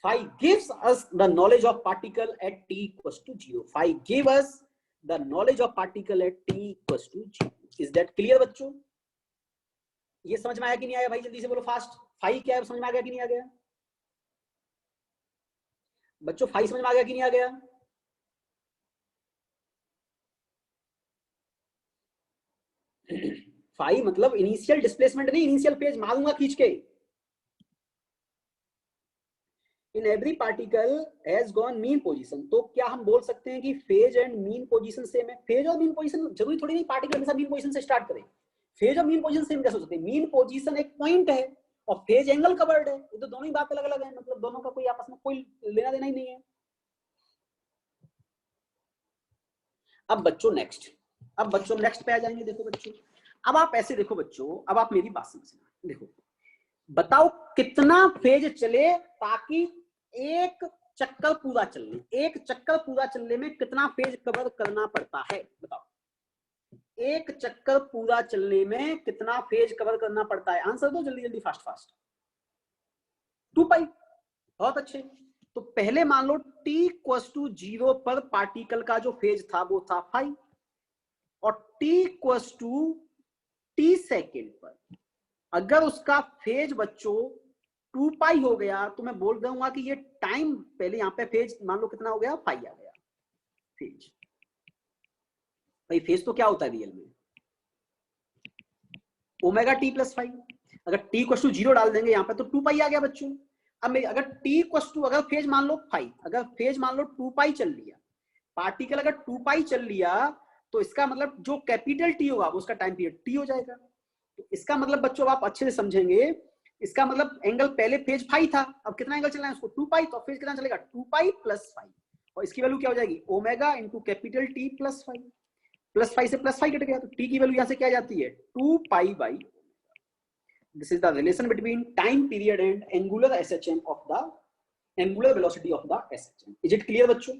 Phi gives us the knowledge of particle at t equals to 0. Phi give us the knowledge of particle at t equals to 0. Is that clear बच्चों? ये समझ में आया कि नहीं आया भाई, जल्दी से बोलो फास्ट। फाई क्या है समझ में आ गया कि नहीं आ गया बच्चों? फाई समझ में आ गया कि नहीं आ गया? फाई मतलब इनिशियल डिस्प्लेसमेंट नहीं, इनिशियल फेज मारूंगा खींच के। In every particle has gone mean position. तो क्या हम बोल सकते हैं कि phase and mean position same है? फेज और मीन पोजीशन जरूरी थोड़ी नहीं पार्टिकल हमेशा मीन पोजीशन से स्टार्ट करे। फेज और मीन पोजीशन सेम कैसे हो सकते हैं? मीन पोजीशन एक पॉइंट है और फेज एंगल कवर्ड है, ये तो दोनों ही बात अलग अलग है, मतलब दोनों का कोई आपस में कोई लेना देना ही नहीं है। अब बच्चों नेक्स्ट पे आ जाएंगे। देखो बच्चों, अब आप ऐसे देखो बच्चों, अब आप मेरी बात समझना। देखो बताओ कितना फेज चले ताकि एक चक्कर पूरा चलने, एक चक्कर पूरा चलने में कितना फेज कवर करना पड़ता है बताओ? एक चक्कर पूरा चलने में कितना फेज कवर करना पड़ता है? आंसर दो जल्दी जल्दी, फास्ट फास्ट। 2 पाई। बहुत अच्छे। तो पहले मान लो t इक्वल्स टू 0 पर पार्टिकल का जो फेज था वो था 5, और t equals to t second पर अगर उसका फेज बच्चों 2 पाई हो गया, तो मैं बोल दूंगा कि ये टाइम, पहले यहाँ पे फेज मान लो कितना हो गया, 5 आ गया फेज। भाई फेज तो क्या होता है रियल में, ओमेगा टी प्लस 5। अगर टी इक्वल टू 0 डाल देंगे यहाँ पे तो 2 पाई आ गया बच्चों। अब अगर टी इक्वल टू, अगर फेज मान लो 5, अगर फेज मान लो 2 पाई चल लिया, पार्टिकल अगर 2 पाई चल लिया, तो इसका मतलब जो कैपिटल टी होगा वो उसका टाइम पीरियड टी हो जाएगा। तो इसका मतलब बच्चों आप अच्छे से समझेंगे, इसका मतलब एंगल पहले फेज 5 था, अब कितना एंगल चलना है उसको 2 पाई, तो फेज कितना चलेगा 2 पाई प्लस 5, और इसकी वैल्यू क्या हो जाएगी omega into capital T plus 5। Plus 5 से प्लस 5 कट गया, तो टी की वैल्यू यहां से क्या जाती है 2 pi by. This is the relation between time period and angular SHM of the angular velocity of the SHM. Is it clear बच्चों?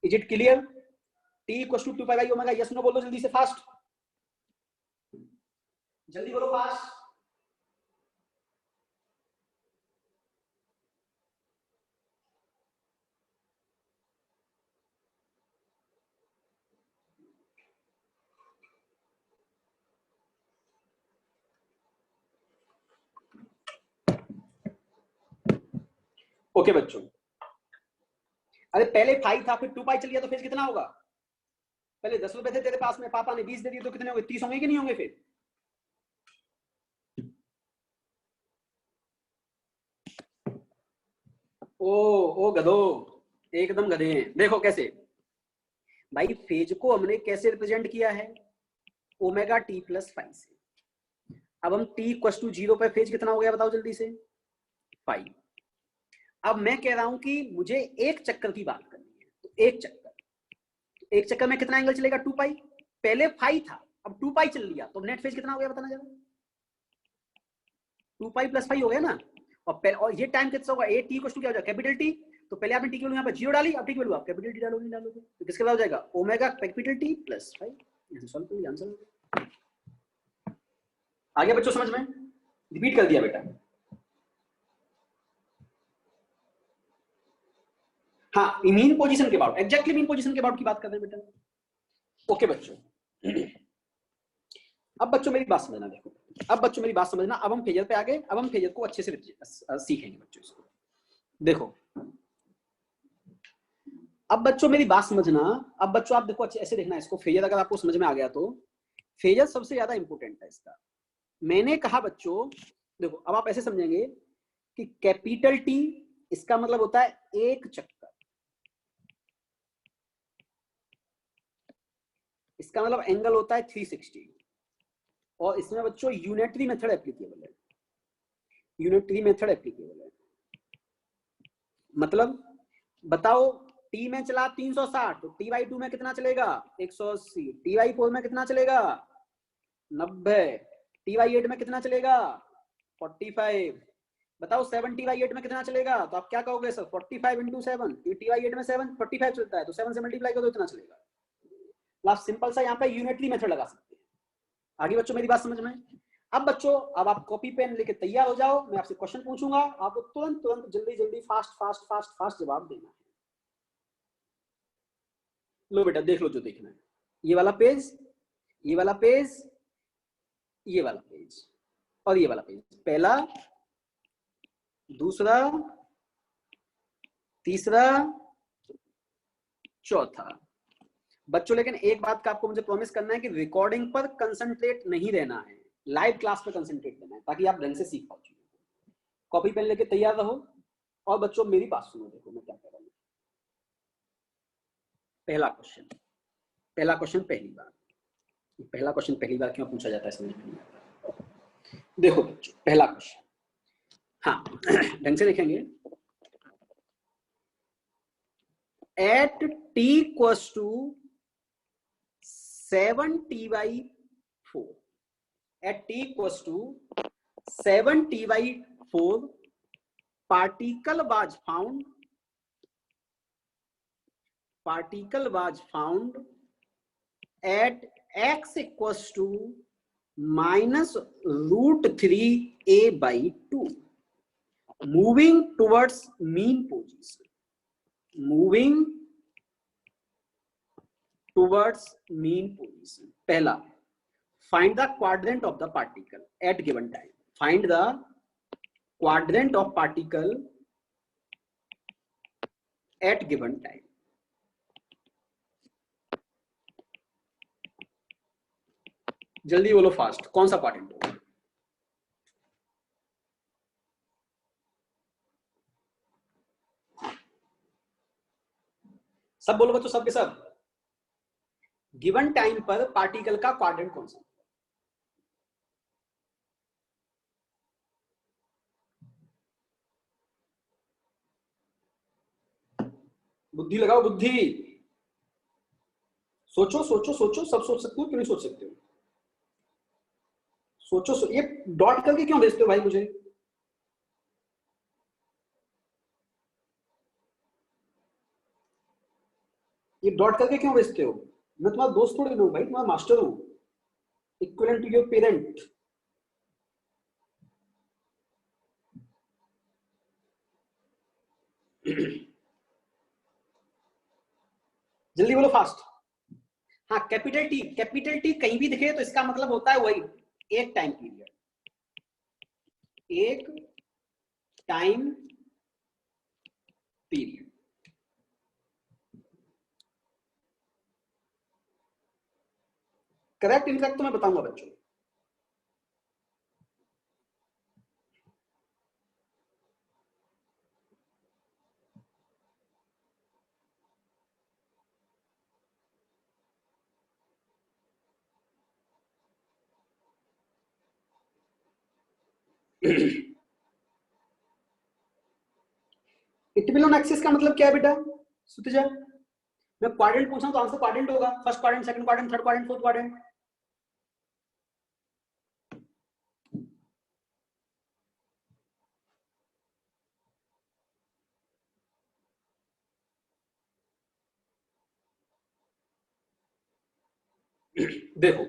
Is it clear? T equal to 2 pi by omega, yes no बोलो जल्दी से fast, जल्दी बोलो fast. Okay बच्चों, अरे पहले 5 था फिर 2 पाई चल गया, तो फेज कितना होगा? पहले 10 रुपए थे तेरे पास में, पापा ने 20 दे दिए, तो कितने होंगे 30 होंगे कि नहीं होंगे फिर? ओ गधो, एकदम गधे हैं। देखो कैसे भाई, फेज को हमने कैसे रिप्रेजेंट किया है ओमेगा टी प्लस 5 से। अब हम टी इक्वल टू 0 पे फेज कितना हो गया बताओ जल्दी से? पाई। अब मैं कह रहा हूं कि मुझे एक चक्कर की बात करनी है, तो एक चक्कर में कितना एंगल चलेगा, 2 पाई। पहले फाई था, अब 2 पाई चल लिया, तो नेट फेज कितना हो गया बताना जरा। 2 पाई प्लस फाई हो गया ना। और ये टाइम कितना होगा, ए टी इक्वल टू क्या हो जाएगा, कैपिटल टी। तो पहले आपने टी की वैल्यू यहाँ पर 0 डाली, अब टी की वैल्यू आप कैपिटल टी डालोगे, तो किसके बाद हो जाएगा, omega capital T plus phi. ऐसे सॉल्व कर लिया, आंसर आ गया बच्चों समझ में। रिपीट कर दिया बेटा। हाँ, मीन पोजीशन के बाद, एग्जैक्टली मीन पोजीशन के बाद की बात कर रहे हैं बेटा। ओके बच्चों, अब बच्चों मेरी बात समझना, देखो अब बच्चों मेरी बात समझना, अब हम फेजर पे आ गए, अब हम फेजर को अच्छे से सीखेंगे बच्चों इसको। देखो अब बच्चों मेरी बात समझना, अब बच्चों आप देखो अच्छे ऐसे देखना इसको, फेजर अगर आपको समझ में आ गया तो फेजर सबसे ज्यादा इंपॉर्टेंट है इसका। मैंने कहा बच्चों देखो, अब आप ऐसे समझेंगे कि कैपिटल टी इसका मतलब होता है एक चक्कर, इसका मतलब एंगल होता है 360, और इसमें बच्चों यूनिटरी मेथड एप्लीकेबल है, यूनिटरी मेथड एप्लीकेबल है। मतलब बताओ, टी में चला 360, तो टी बाई 2 में कितना चलेगा, 180। टी बाई 4 में कितना चलेगा, 90। टी बाई 8 में कितना चलेगा, 45। बताओ 7 टी बाई 8 में कितना चलेगा, तो आप क्या कहोगे सर, 45 इंटू 7, टी बाई 8 में 7 45 चलता है, तो 7 से मल्टीप्लाई करो तो इतना चलेगा। तो आप सिंपल सा यहाँ पे यूनिटरी मेथड लगा सकते हैं। आगे बच्चों मेरी बात समझ में। अब बच्चों, अब आप कॉपी पेन लेके तैयार हो जाओ, मैं आपसे क्वेश्चन पूछूंगा, आपको तुरंत तुरंत जल्दी जल्दी फास्ट फास्ट फास्ट फास्ट जवाब देना है। लो बेटा देख लो जो देखना है, ये वाला पेज, ये वाला पेज, ये वाला पेज और ये वाला पेज, पहला, दूसरा, तीसरा, चौथा। बच्चों लेकिन एक बात का आपको मुझे प्रॉमिस करना है कि रिकॉर्डिंग पर कंसंट्रेट नहीं रहना है, लाइव क्लास पर कंसंट्रेट करना है, ताकि आप ढंग से सीख पाओ। कॉपी पेन लेके तैयार रहो, और बच्चों मेरी बात सुनो, देखो मैं क्या कह रहा हूँ। पहला क्वेश्चन, पहला क्वेश्चन पहली बार, पहला क्वेश्चन पहली बार क्यों पूछा जाता है समझ नहीं आता। देखो बच्चों पहला क्वेश्चन, हाँ ढंग से देखेंगे। At t equals to 7t/4, at t equals to 7t/4, particle was found at x equals to minus √3a/2, moving towards mean position, moving towards mean position। पहला, find the quadrant of the particle at given time, find the quadrant of particle at given time। जल्दी बोलो fast, कौन सा quadrant होगा, सब बोलो बच्चों, सबके सब। गिवन टाइम पर पार्टिकल का क्वाड्रेंट कौन सा, बुद्धि लगाओ बुद्धि, सोचो सोचो सोचो, सब सोच सकते हो, क्यों नहीं सोच सकते हो, सोचो ये डॉट करके क्यों भेजते हो भाई मुझे, ये डॉट करके क्यों भेजते हो, मैं तुम्हारा दोस्त थोड़ी हूँ भाई, तुम्हारा मास्टर हूँ, इक्विवेलेंट टू योर पेरेंट। जल्दी बोलो फास्ट। हाँ कैपिटल टी कहीं भी दिखे तो इसका मतलब होता है वही, एक टाइम पीरियड, एक टाइम पीरियड। करेक्ट इनफैक्ट तो मैं बताऊंगा बच्चों। इट विल ऑन एक्सिस का मतलब क्या है बेटा सुतेजा? मैं क्वाड्रेंट पूछा तो आंसर क्वाड्रेंट होगा, first quadrant, second quadrant, third quadrant, fourth quadrant. देखो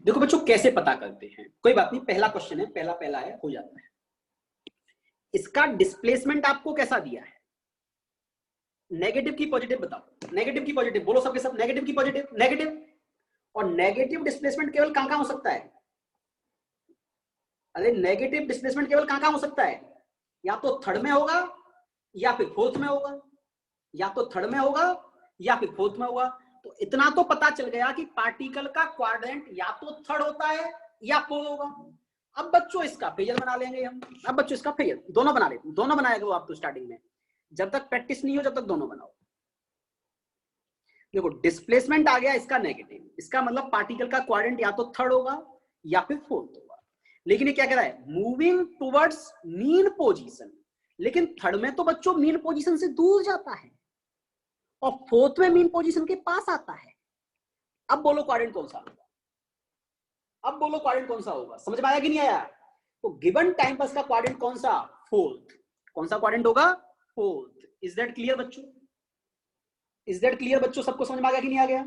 देखो बच्चों कैसे पता करते हैं, कोई बात नहीं, पहला क्वेश्चन है, पहला पहला है, हो जाता है। इसका डिस्प्लेसमेंट आपको कैसा दिया है? नेगेटिव की पॉजिटिव बताओ, नेगेटिव की पॉजिटिव बोलो सबके सब, नेगेटिव की पॉजिटिव, नेगेटिव। और नेगेटिव डिस्प्लेसमेंट केवल कहां कहां हो सकता है? अरे नेगेटिव डिस्प्लेसमेंट केवल कहां कहां हो सकता है? या तो थर्ड में होगा या फिर फोर्थ में होगा, या तो थर्ड में होगा या फिर फोर्थ में होगा। तो इतना तो पता चल गया कि पार्टिकल का क्वाड्रेंट या तो थर्ड होता है या फोर्थ होगा। अब बच्चों इसका फेजर बना लेंगे हम, अब बच्चों इसका फेजर दोनों बना लेते, दोनों बनाएगा वो आप तो स्टार्टिंग में, जब तक प्रैक्टिस नहीं हो जब तक दोनों बनाओ। देखो डिस्प्लेसमेंट आ गया इसका नेगेटिव, इसका मतलब पार्टिकल का क्वाड्रेंट या तो थर्ड होगा या फिर फोर्थ होगा। लेकिन ये क्या कह रहा है? Moving towards mean position. लेकिन थर्ड में तो बच्चों मीन पोजीशन से दूर जाता है और फोर्थ में मीन पोजीशन के पास आता है। अब बोलो क्वाड्रेंट कौन सा होगा? अब बोलो क्वाड्रेंट कौन सा होगा? समझ में आया कि नहीं आया? तो गिवन टाइम पास का क्वाड्रेंट कौन सा? फोर्थ। कौन सा क्वाड्रेंट होगा? फोर्थ। इज दैट क्लियर बच्चों? इज दैट क्लियर बच्चों? सबको समझ में आ गया कि नहीं आ गया?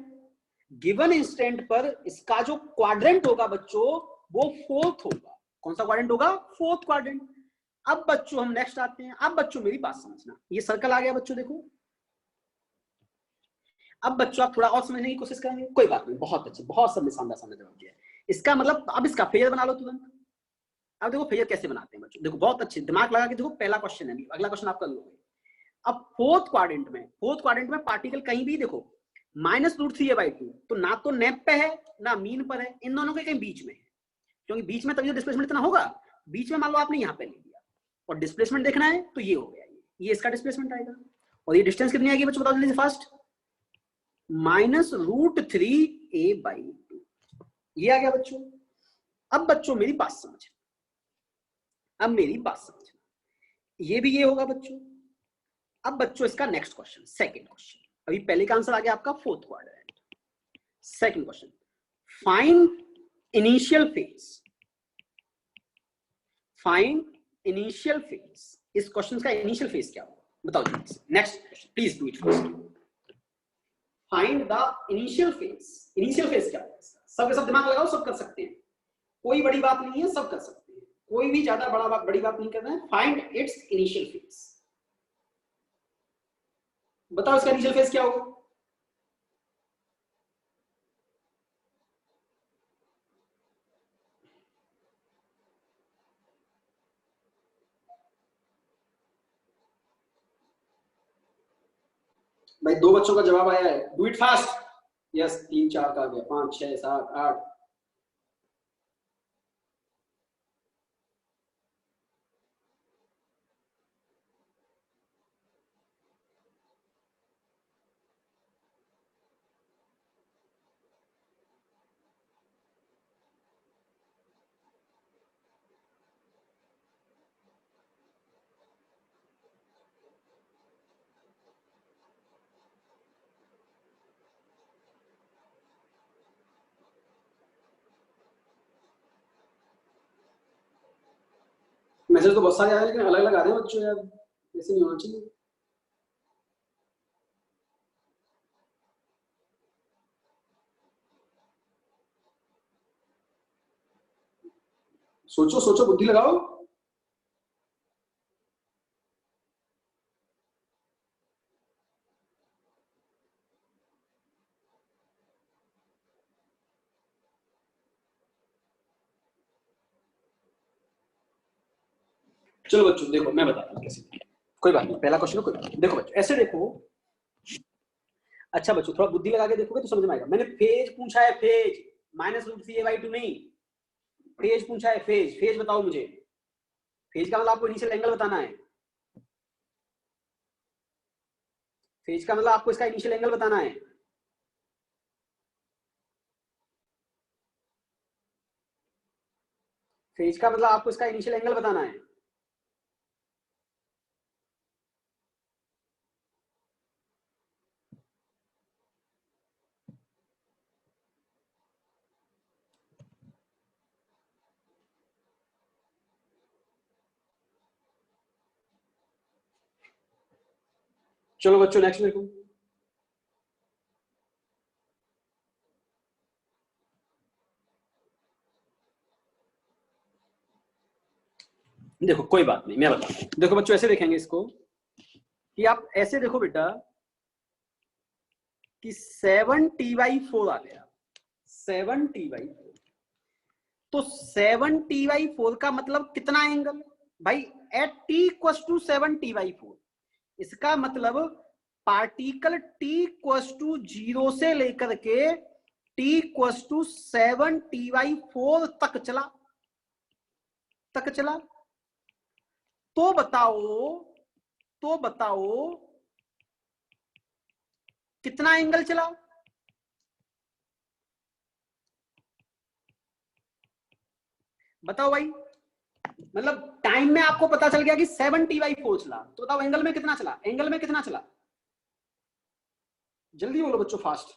गिवन इंस्टेंट पर इसका जो क्वाड्रेंट होगा बच्चों वो फोर्थ होगा। कौन सा क्वाड्रेंट होगा? Fourth quadrant. अब बच्चों हम नेक्स्ट आते हैं। अब बच्चों मेरी बात समझना, ये सर्कल आ गया बच्चों, देखो। अब बच्चों आप थोड़ा और समझने की कोशिश करेंगे, कोई बात नहीं, बहुत अच्छे, बहुत सब शानदार शानदार जवाब दिया। इसका मतलब अब इसका फेजर बना लो तुरंत। अब देखो फेजर कैसे बनाते हैं बच्चों, देखो बहुत अच्छे दिमाग लगा के देखो, पहला क्वेश्चन है, अगला क्वेश्चन आप कर लोगे। अब फोर्थ क्वाड्रेंट में पार्टिकल कहीं भी देखो -√3a/2, तो ना तो नेप पे है ना मीन पर है, इन दोनों के कहीं बीच में है, क्योंकि बीच में तभी तो डिस्प्लेसमेंट इतना होगा। बीच में मान लो आपने यहाँ पे ले लिया और डिस्प्लेसमेंट देखना है तो ये हो गया, ये इसका डिस्प्लेसमेंट आएगा। और ये डिस्टेंस कितनी आएगी बच्चों, बता दीजिए फास्ट। -√3a/2, ये आ गया बच्चों। अब बच्चों मेरी बात समझ, अब मेरी बात समझ, ये भी ये होगा बच्चों। अब बच्चों इसका नेक्स्ट क्वेश्चन, सेकंड क्वेश्चन, अभी पहले का आंसर आ गया आपका fourth quadrant. Second question, find initial phase, find initial phase. इस क्वेश्चन का इनिशियल फेज क्या होगा बताओ जल्दी से। Next question, please do it first. Find the initial phase. Initial phase क्या होगा? सब सब दिमाग लगाओ, सब कर सकते हैं, कोई बड़ी बात नहीं है, सब कर सकते हैं, कोई भी ज्यादा बड़ी बात नहीं करना है। फाइंड इट्स इनिशियल फेज, बताओ इसका इनिशियल फेज क्या होगा? भाई दो बच्चों का जवाब आया है, डू इट फास्ट। यस, 3 4 का आ गया, 5 6 7 8। मैसेज तो बहुत सारे आए लेकिन अलग अलग आ रहे हैं बच्चों यार, ऐसे नहीं होना चाहिए। सोचो सोचो, बुद्धि लगाओ। चलो बच्चों देखो मैं बताता हूँ कैसे, कोई बात नहीं, पहला क्वेश्चन कोई बात नहीं। देखो बच्चों ऐसे देखो, अच्छा बच्चों थोड़ा बुद्धि लगा के देखोगे तो समझ में आएगा। मैंने फेज पूछा है, फेज, -√3a/2 नहीं, फेज पूछा है, फेज। फेज बताओ मुझे, फेज का मतलब आपको इनिशियल एंगल बताना है, फेज का मतलब आपको इसका इनिशियल एंगल बताना है। फेज का मतलब आपको इसका इनिशियल एंगल बताना है। चलो बच्चों नेक्स्ट देखो। देखो कोई बात नहीं, मैं बताता हूं। देखो बच्चों ऐसे देखेंगे इसको कि आप ऐसे देखो बेटा कि 7t/4 आ गया, 7t/4। तो 7t/4 का मतलब कितना एंगल भाई, एट t = 7t/4। इसका मतलब पार्टिकल t = 0 से लेकर के t = 7t/4 तक चला, तो बताओ कितना एंगल चला। बताओ भाई, मतलब टाइम में आपको पता चल गया कि 7t/4 चला, तो बताओ एंगल में कितना चला, एंगल में कितना चला, जल्दी बोलो बच्चों फास्ट।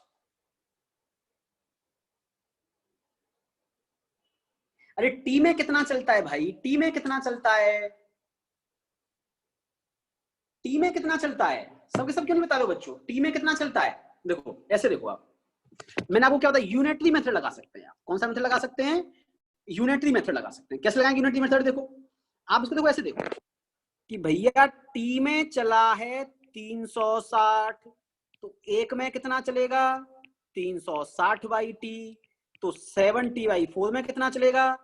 अरे टी में कितना चलता है भाई, टी में कितना चलता है, टी में कितना चलता है, सबके सब क्यों नहीं बता दो बच्चों, टी में कितना चलता है। देखो ऐसे देखो आप, मैंने आपको क्या बताया, यूनिटरी मेथड लगा सकते हैं आप। कौन सा मेथड लगा सकते हैं, यूनिटरी मेथड लगा सकते हैं। कैसे लगाएंगे यूनिटरी मेथड, देखो आप इसको देखो, ऐसे देखो कि भैया टी में चला है 360, तो एक में कितना चलेगा 360/t, तो 7t/4 में कितना चलेगा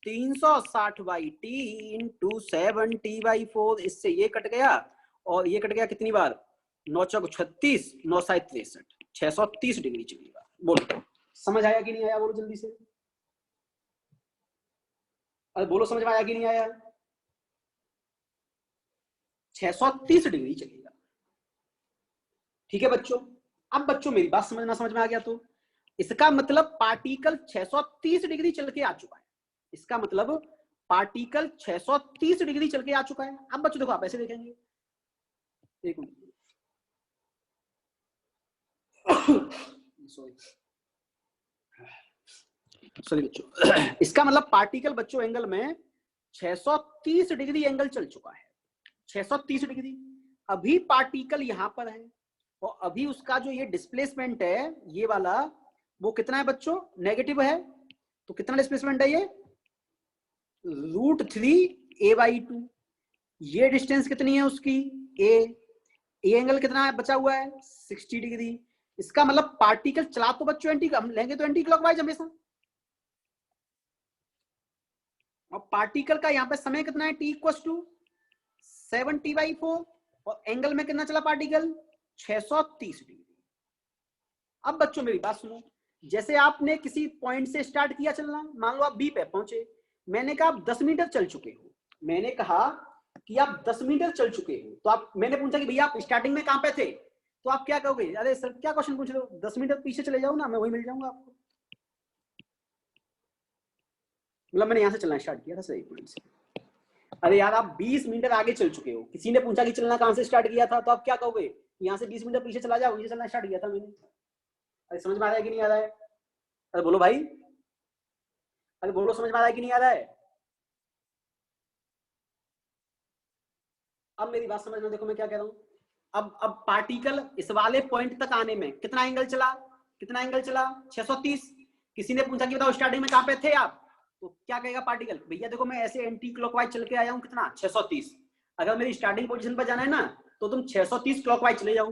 360/t इंटू 7t/4। इससे ये कट गया और ये कट गया कितनी बार, 9 चौक 36, 9 7 63, 630 डिग्री चलेगा। बोलो समझ आया कि नहीं आया, बोलो जल्दी से, अरे बोलो समझ में आया कि नहीं आया। 630 डिग्री चलेगा, ठीक है बच्चों। अब बच्चों मेरी बात समझ में आ गया, तो इसका मतलब पार्टिकल 630 डिग्री चल के आ चुका है, इसका मतलब पार्टिकल 630 डिग्री चल के आ चुका है। अब बच्चों देखो आप ऐसे देखेंगे, एक मिनट सॉरी बच्चों, इसका मतलब पार्टिकल बच्चों एंगल में 630 डिग्री एंगल चल चुका है, 630 डिग्री। अभी पार्टिकल यहां पर है और अभी उसका जो ये डिस्प्लेसमेंट है ये वाला, वो कितना है बच्चों, नेगेटिव है। तो कितना डिस्प्लेसमेंट है ये, √3a/2। ये डिस्टेंस कितनी है उसकी, ए एंगल कितना है बचा हुआ है 60 डिग्री। इसका मतलब पार्टिकल चला तो बच्चों एंटी, हम लेंगे तो एंटी क्लॉकवाइज हमेशा, और पार्टिकल का यहाँ पे समय कितना है, t = 7t/4, और एंगल में कितना चला पार्टिकल 630 डिग्री। अब बच्चों मेरी बात सुनो, जैसे आपने किसी पॉइंट से स्टार्ट किया चलना, मान लो आप बी पे पहुंचे, मैंने कहा आप 10 मीटर चल चुके हो, मैंने कहा कि आप 10 मीटर चल चुके हो, तो आप, मैंने पूछा कि भैया आप स्टार्टिंग में कहां पे थे, तो आप क्या कहोगे, अरे सर क्या क्वेश्चन पूछ रहे हो, 10 मीटर पीछे चले जाओ ना, मैं वही मिल जाऊंगा आपको। मतलब मैंने यहां से चलना स्टार्ट किया था सही पॉइंट से। अरे यार आप 20 मीटर आगे चल चुके हो, किसी ने पूछा कि चलना कहां से स्टार्ट किया था, तो आप क्या कहोगे, यहाँ से 20 मीटर पीछे चला जाओ, नीचे चलना स्टार्ट किया था मैंने। अरे समझ में आ रहा है कि नहीं आ रहा है, अरे बोलो भाई, अरे बोलो समझ में आ रहा है कि नहीं आ रहा है। अब मेरी बात समझना, देखो मैं क्या कह रहा हूं, अब पार्टिकल इस वाले पॉइंट तक आने में कितना एंगल चला, कितना एंगल चला 630। किसी ने पूछा कि बताओ स्टार्टिंग में कहां पे थे आप, तो क्या कहेगा पार्टिकल, भैया देखो मैं ऐसे एंटी क्लॉकवाइज चल के आया हूं, कितना 630। अगर मेरी स्टार्टिंग पोजीशन पर जाना है ना, तो तुम 630 क्लॉकवाइज चले जाओ।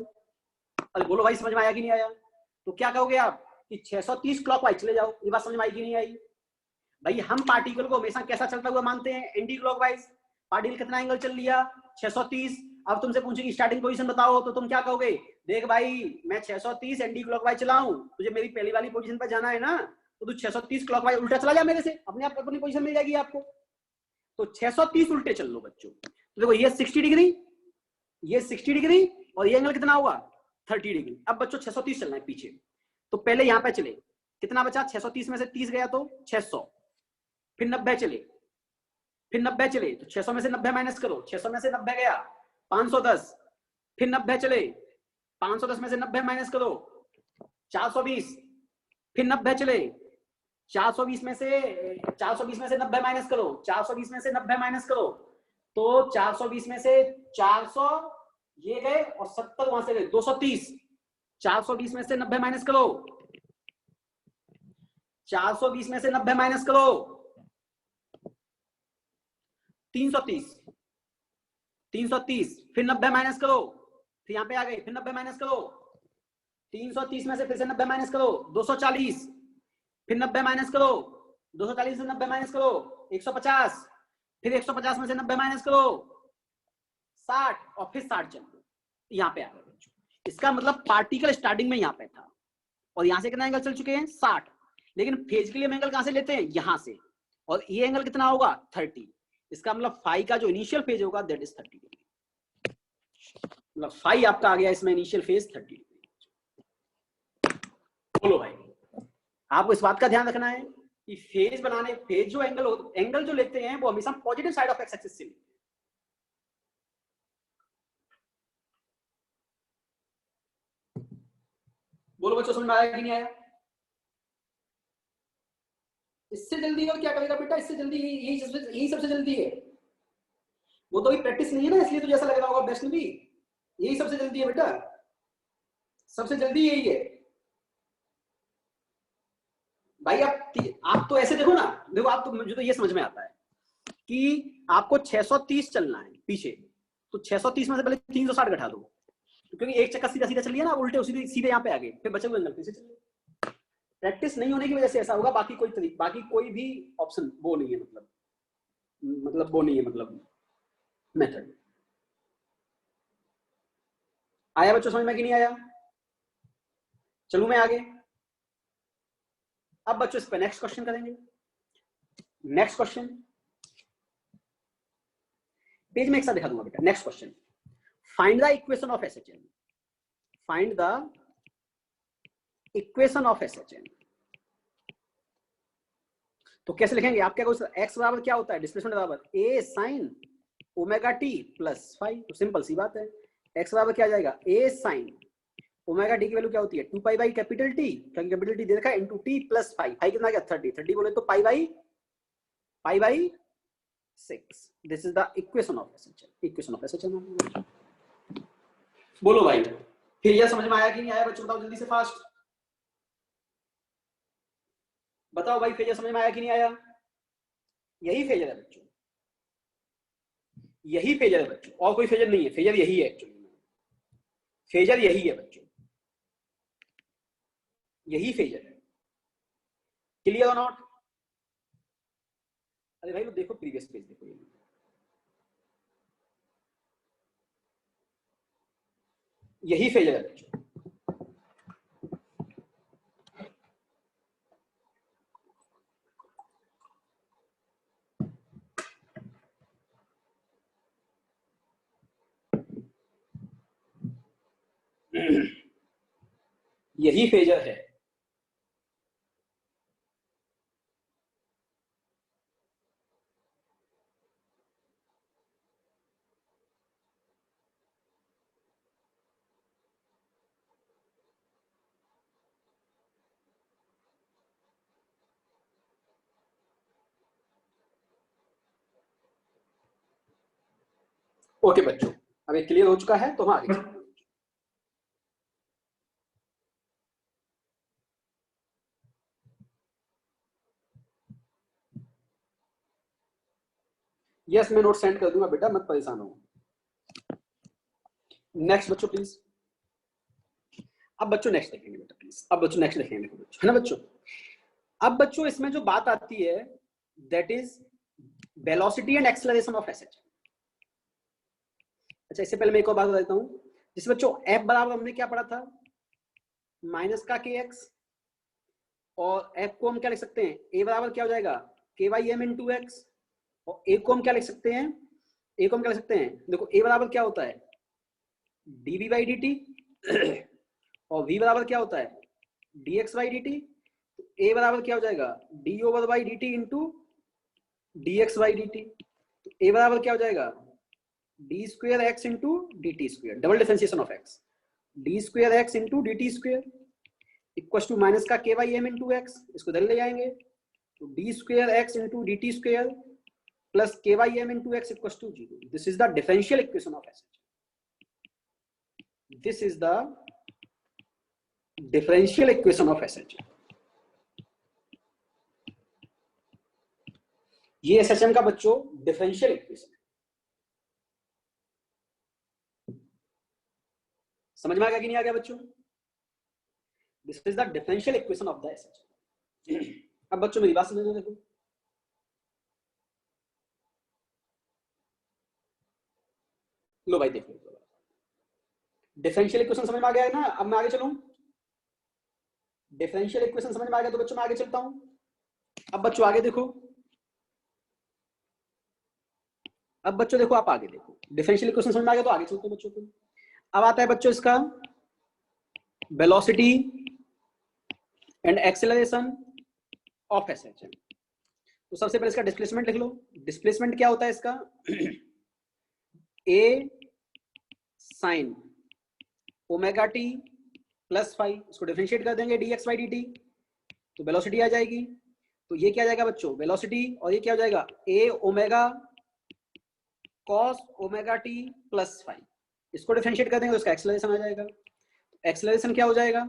अरे बोलो भाई समझ में आया कि नहीं आया, तो क्या कहोगे आप कि 630 क्लॉकवाइज चले जाओ। ये बात समझ में आई कि नहीं आई। भाई हम पार्टिकल को हमेशा कैसा चलता हुआ मानते हैं, एंटी क्लॉकवाइज। पार्टिकल कितना एंगल चल लिया 630। अब तुमसे पूछे कि स्टार्टिंग पोजीशन बताओ, तो तुम क्या कहोगे, देख भाई मैं 630 एंटी क्लॉकवाइज चला हूं, तुझे मेरी पहली वाली पोजीशन पर जाना है ना, तो तू 630 क्लॉकवाइज उल्टा चला जा मेरे से, अपने आप अपनी पोजीशन मिल जाएगी आपको। तो 630 उल्टे चल लो बच्चों। तो देखो ये 60 डिग्री, ये 60 डिग्री, और ये एंगल कितना हुआ 30 डिग्री। अब बच्चों 630 चलना है पीछे, तो पहले यहां पे चले, कितना बचा 630 में से 30 गया तो 600, फिर 90 चले, फिर 90 चले, तो 600 में से 90 माइनस करो, 600 में से 90 गया 510, फिर 90 चले, 510 में से 90 माइनस करो 420, फिर 90 चले, 420 में से 90 माइनस करो, 420 में से 90 माइनस करो, तो 420 में से 400 ये गए और 70 वहां से गए, 230। 420 में से 90 माइनस करो, 420 में से 90 माइनस करो, 330। 330 फिर 90 माइनस करो, फिर यहाँ पे आ गए, फिर 90 माइनस करो, 330 में से फिर से 90 माइनस करो, 240, फिर 90 माइनस करो, 240 से 90 माइनस करो, 150, फिर 150 में से 90 माइनस करो, 60, और फिर 60 चलो, यहाँ पे आ गए। इसका मतलब पार्टिकल स्टार्टिंग में यहाँ पे था और यहाँ से कितना एंगल चल चुके हैं, 60। लेकिन फेज के लिए हम एंगल कहां से लेते हैं, यहाँ से, और ये एंगल कितना होगा, 30। इसका मतलब फाई का जो इनिशियल फेज होगा दैट इज 30 डिग्री। मतलब फाई आपका आ गया इसमें इनिशियल फेज 30 डिग्री। बोलो भाई, आपको इस बात का ध्यान रखना है कि फेज बनाने, फेज जो एंगल जो लेते हैं वो हमेशा positive side of x axis से लेते हैं। बोलो बच्चों, समझ में आया कि नहीं आया? इससे जल्दी और क्या करेगा बेटा, इससे जल्दी यही सबसे जल्दी है। वो तो प्रैक्टिस नहीं है ना, इसलिए तो जैसा लग रहा होगा बेस्ट भी, यही सबसे जल्दी है बेटा, सबसे जल्दी यही है भाई। आप तो ऐसे देखो ना, देखो आप तो, मुझे तो ये समझ में आता है कि आपको 630 चलना है पीछे, तो 630 में से पहले 360 घटा दो, क्योंकि एक चक्कर सीधा सीधा चल लिया ना, उल्टे सीधे यहाँ पे आ गए, फिर बचे हुए एंगल पीछे चल गए। प्रैक्टिस नहीं होने की वजह से ऐसा होगा, बाकी कोई भी ऑप्शन वो नहीं है, मतलब वो नहीं है, मतलब मेथड। आया बच्चों समझ में कि नहीं आया? चलूं मैं आगे। अब बच्चों इस पर नेक्स्ट क्वेश्चन करेंगे। नेक्स्ट क्वेश्चन पेज में एक साथ दिखा दूंगा बेटा। Next question, find the equation of SHM. Find the equation of SHM. तो कैसे लिखेंगे आप, क्या एक्स बराबर क्या होता है, डिस्प्लेसमेंट बराबर a sine omega t plus phi. तो सिंपल सी बात है, एक्स बराबर क्या आ जाएगा, ए साइन ओमेगा टी की वैल्यू क्या होती है, 2 पाई बाई कैपिटल टी, क्योंकि कैपिटल टी दे रखा है, into t plus phi. Phi कितना गया, 30। 30 बोले तो pi by 6। This is the equation of SHM. Equation of SHM. बोलो भाई, फिर यह समझ में आया कि नहीं आया बच्चों, बताओ जल्दी से, फास्ट बताओ भाई, फेजर समझ में आया कि नहीं आया? यही फेजर है बच्चों, यही फेजर है बच्चों, और कोई फेजर नहीं है, फेजर यही है एक्चुअली, फेजर यही है बच्चों, यही फेजर है। क्लियर और नॉट? अरे भाई वो देखो प्रीवियस पेज देखो, यही फेजर है बच्चों। यही फेजर है। ओके बच्चों, अब ये क्लियर हो चुका है, तो हाँ आगे चलते हैं। यस मैं नोट सेंड कर दूंगा बेटा, मत परेशान हो। नेक्स्ट बच्चों प्लीज। अब बच्चों नेक्स्ट देखेंगे बेटा प्लीज, अब बच्चों नेक्स्ट देखेंगे बच्चों, है ना बच्चों? अब बच्चों इसमें जो बात आती है that is velocity and acceleration of SHM. अच्छा इससे पहले मैं एक और बात बता देता हूँ, जिस बच्चों एफ बराबर हमने क्या पढ़ा था, माइनस का के एक्स, और एफ को हम क्या लिख सकते हैं, ए बराबर क्या हो जाएगा, k Y m into x, और ए को हम क्या लिख सकते हैं, ए को हम क्या लिख सकते हैं, देखो ए बराबर क्या होता है, d v by d t, और वी बराबर क्या होता है, d x by d t. A बराबर क्या हो जाएगा, d over by d t into d x by d t. तो ए बराबर क्या हो जाएगा, d square x into d t square, double differentiation of x, d square x into d t square equal to minus का k Y m into x, इसको इधर ले जाएंगे, तो d square x into d t square plus k Y m into x equal to 0। This is the differential equation of SHM. This is the differential equation of SHM। ये SHM का बच्चों differential equation है। समझ में आ गया कि नहीं आ गया बच्चों? This is the differential equation of the SHM। अब बच्चों मेरी बात समझना देखो, लो भाई देखो, डिफरेंशियल इक्वेशन समझ में आ गया है ना? अब मैं आगे चलूं, डिफरेंशियल इक्वेशन समझ में आ गया तो बच्चों मैं आगे चलता हूं। अब बच्चों आगे देखो, अब बच्चों देखो, आप आगे देखो, डिफरेंशियल इक्वेशन समझ में आ गया तो आगे चलते हैं बच्चों को। अब आता है बच्चों इसका velocity and acceleration of SHM। तो सबसे पहले इसका डिस्प्लेसमेंट लिख लो। डिस्प्लेसमेंट क्या होता है इसका? a sine omega t plus five, इसको डिफरेंशिएट कर देंगे dx बाई dt, तो वेलोसिटी आ जाएगी। तो ये क्या आ जाएगा बच्चों? वेलोसिटी, और ये क्या हो जाएगा? a omega cos omega t plus five, इसको डिफरेंशिएट कर देंगे तो इसका एक्सेलरेशन आ जाएगा। एक्सेलरेशन क्या हो जाएगा?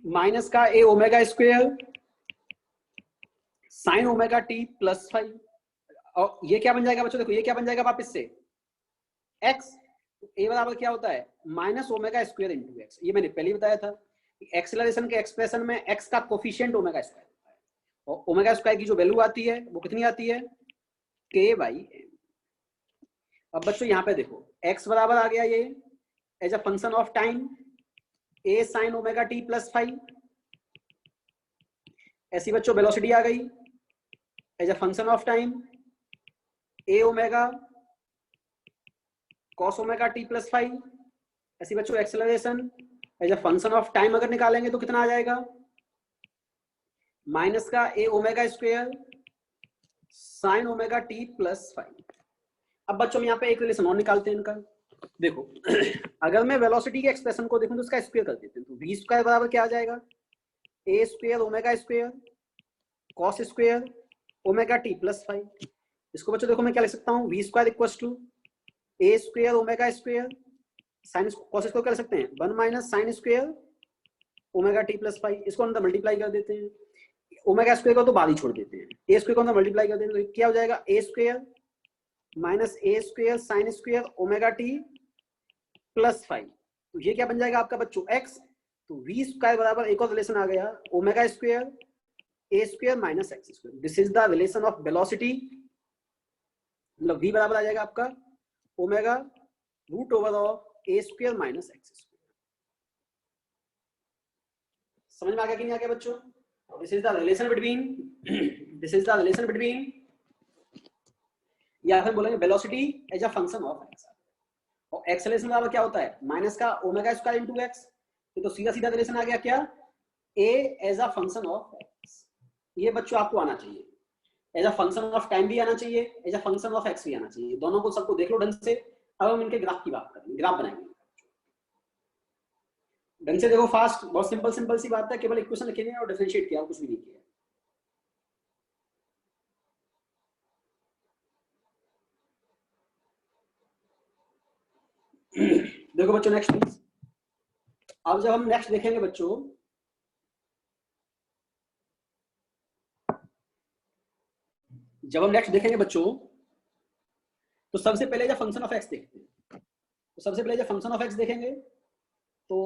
माइनस का a omega square sine omega t plus five, और ये क्या बन जाएगा बच्चों? देखो ये क्या बन जाएगा वापस से? x। a बराबर क्या होता है? Minus omega square into x. ये मैंने पहले ही बताया था, एक्सेलरेशन के एक्सप्रेशन में x का कोफिशिएंट ओमेगा स्क्वायर होता है, और ओमेगा स्क्वायर की जो वैल्यू आती है वो कितनी आती है? k by m। अब बच्चों यहाँ पे देखो x बराबर आ गया ये as a function of time a sine omega t plus five. ऐसी बच्चों वेलोसिटी आ गई as a function of time a omega cos omega t plus five. ऐसी बच्चों acceleration as a function of time अगर निकालेंगे तो कितना आ जाएगा? माइनस का a omega square sine omega t plus five. अब बच्चों में यहाँ पे एक रिलेशन और निकालते हैं इनका। देखो अगर मैं वेलोसिटी के एक्सप्रेशन को देखूं तो इसका स्क्वायर कर देते हैं, तो v स्क्वायर बराबर क्या आ जाएगा? a square omega square cos square omega t plus five. इसको बच्चों देखो मैं क्या लिख सकता हूँ? v square equal to a square omega square sine cos square कर सकते हैं 1 minus sine square omega t plus five. इसको अंदर मल्टीप्लाई कर देते हैं, ओमेगा स्क्वायर को तो बाद ही छोड़ देते हैं, ए स्क्वायर को अंदर मल्टीप्लाई कर देते हैं, तो क्या हो जाएगा? a square minus a square sine square omega t plus five. तो ये क्या बन जाएगा आपका बच्चों? x। तो v स्क्वायर बराबर एक और रिलेशन आ गया, omega square a square minus x square. This is the relation of velocity, मतलब v बराबर आ जाएगा आपका omega root over of a square minus x square. समझ में आ गया कि नहीं आ गया बच्चों? This is the relation between this is the relation between, या फिर बोलेंगे velocity as a function of x। और एक्सेलरेशन बराबर क्या होता है? माइनस का ओमेगा स्क्वायर इनटू x। तो सीधा सीधा रिलेशन आ गया क्या? a as a function of x। ये बच्चों आपको आना चाहिए, as a function of time भी आना चाहिए, as a function of x भी आना चाहिए। दोनों को सबको देख लो ढंग से। अब हम इनके ग्राफ की बात करेंगे, ग्राफ बनाएंगे ढंग से। देखो फास्ट, बहुत सिंपल सिंपल सी बात है, केवल इक्वेशन लिखेंगे और डिफरेंशिएट किया, कुछ भी नहीं किया। देखो बच्चों नेक्स्ट प्लीज। अब जब हम नेक्स्ट देखेंगे बच्चों, जब हम नेक्स्ट देखेंगे बच्चों, तो सबसे पहले जब फंक्शन ऑफ एक्स देखते हैं, तो सबसे पहले जब फंक्शन ऑफ एक्स देखेंगे तो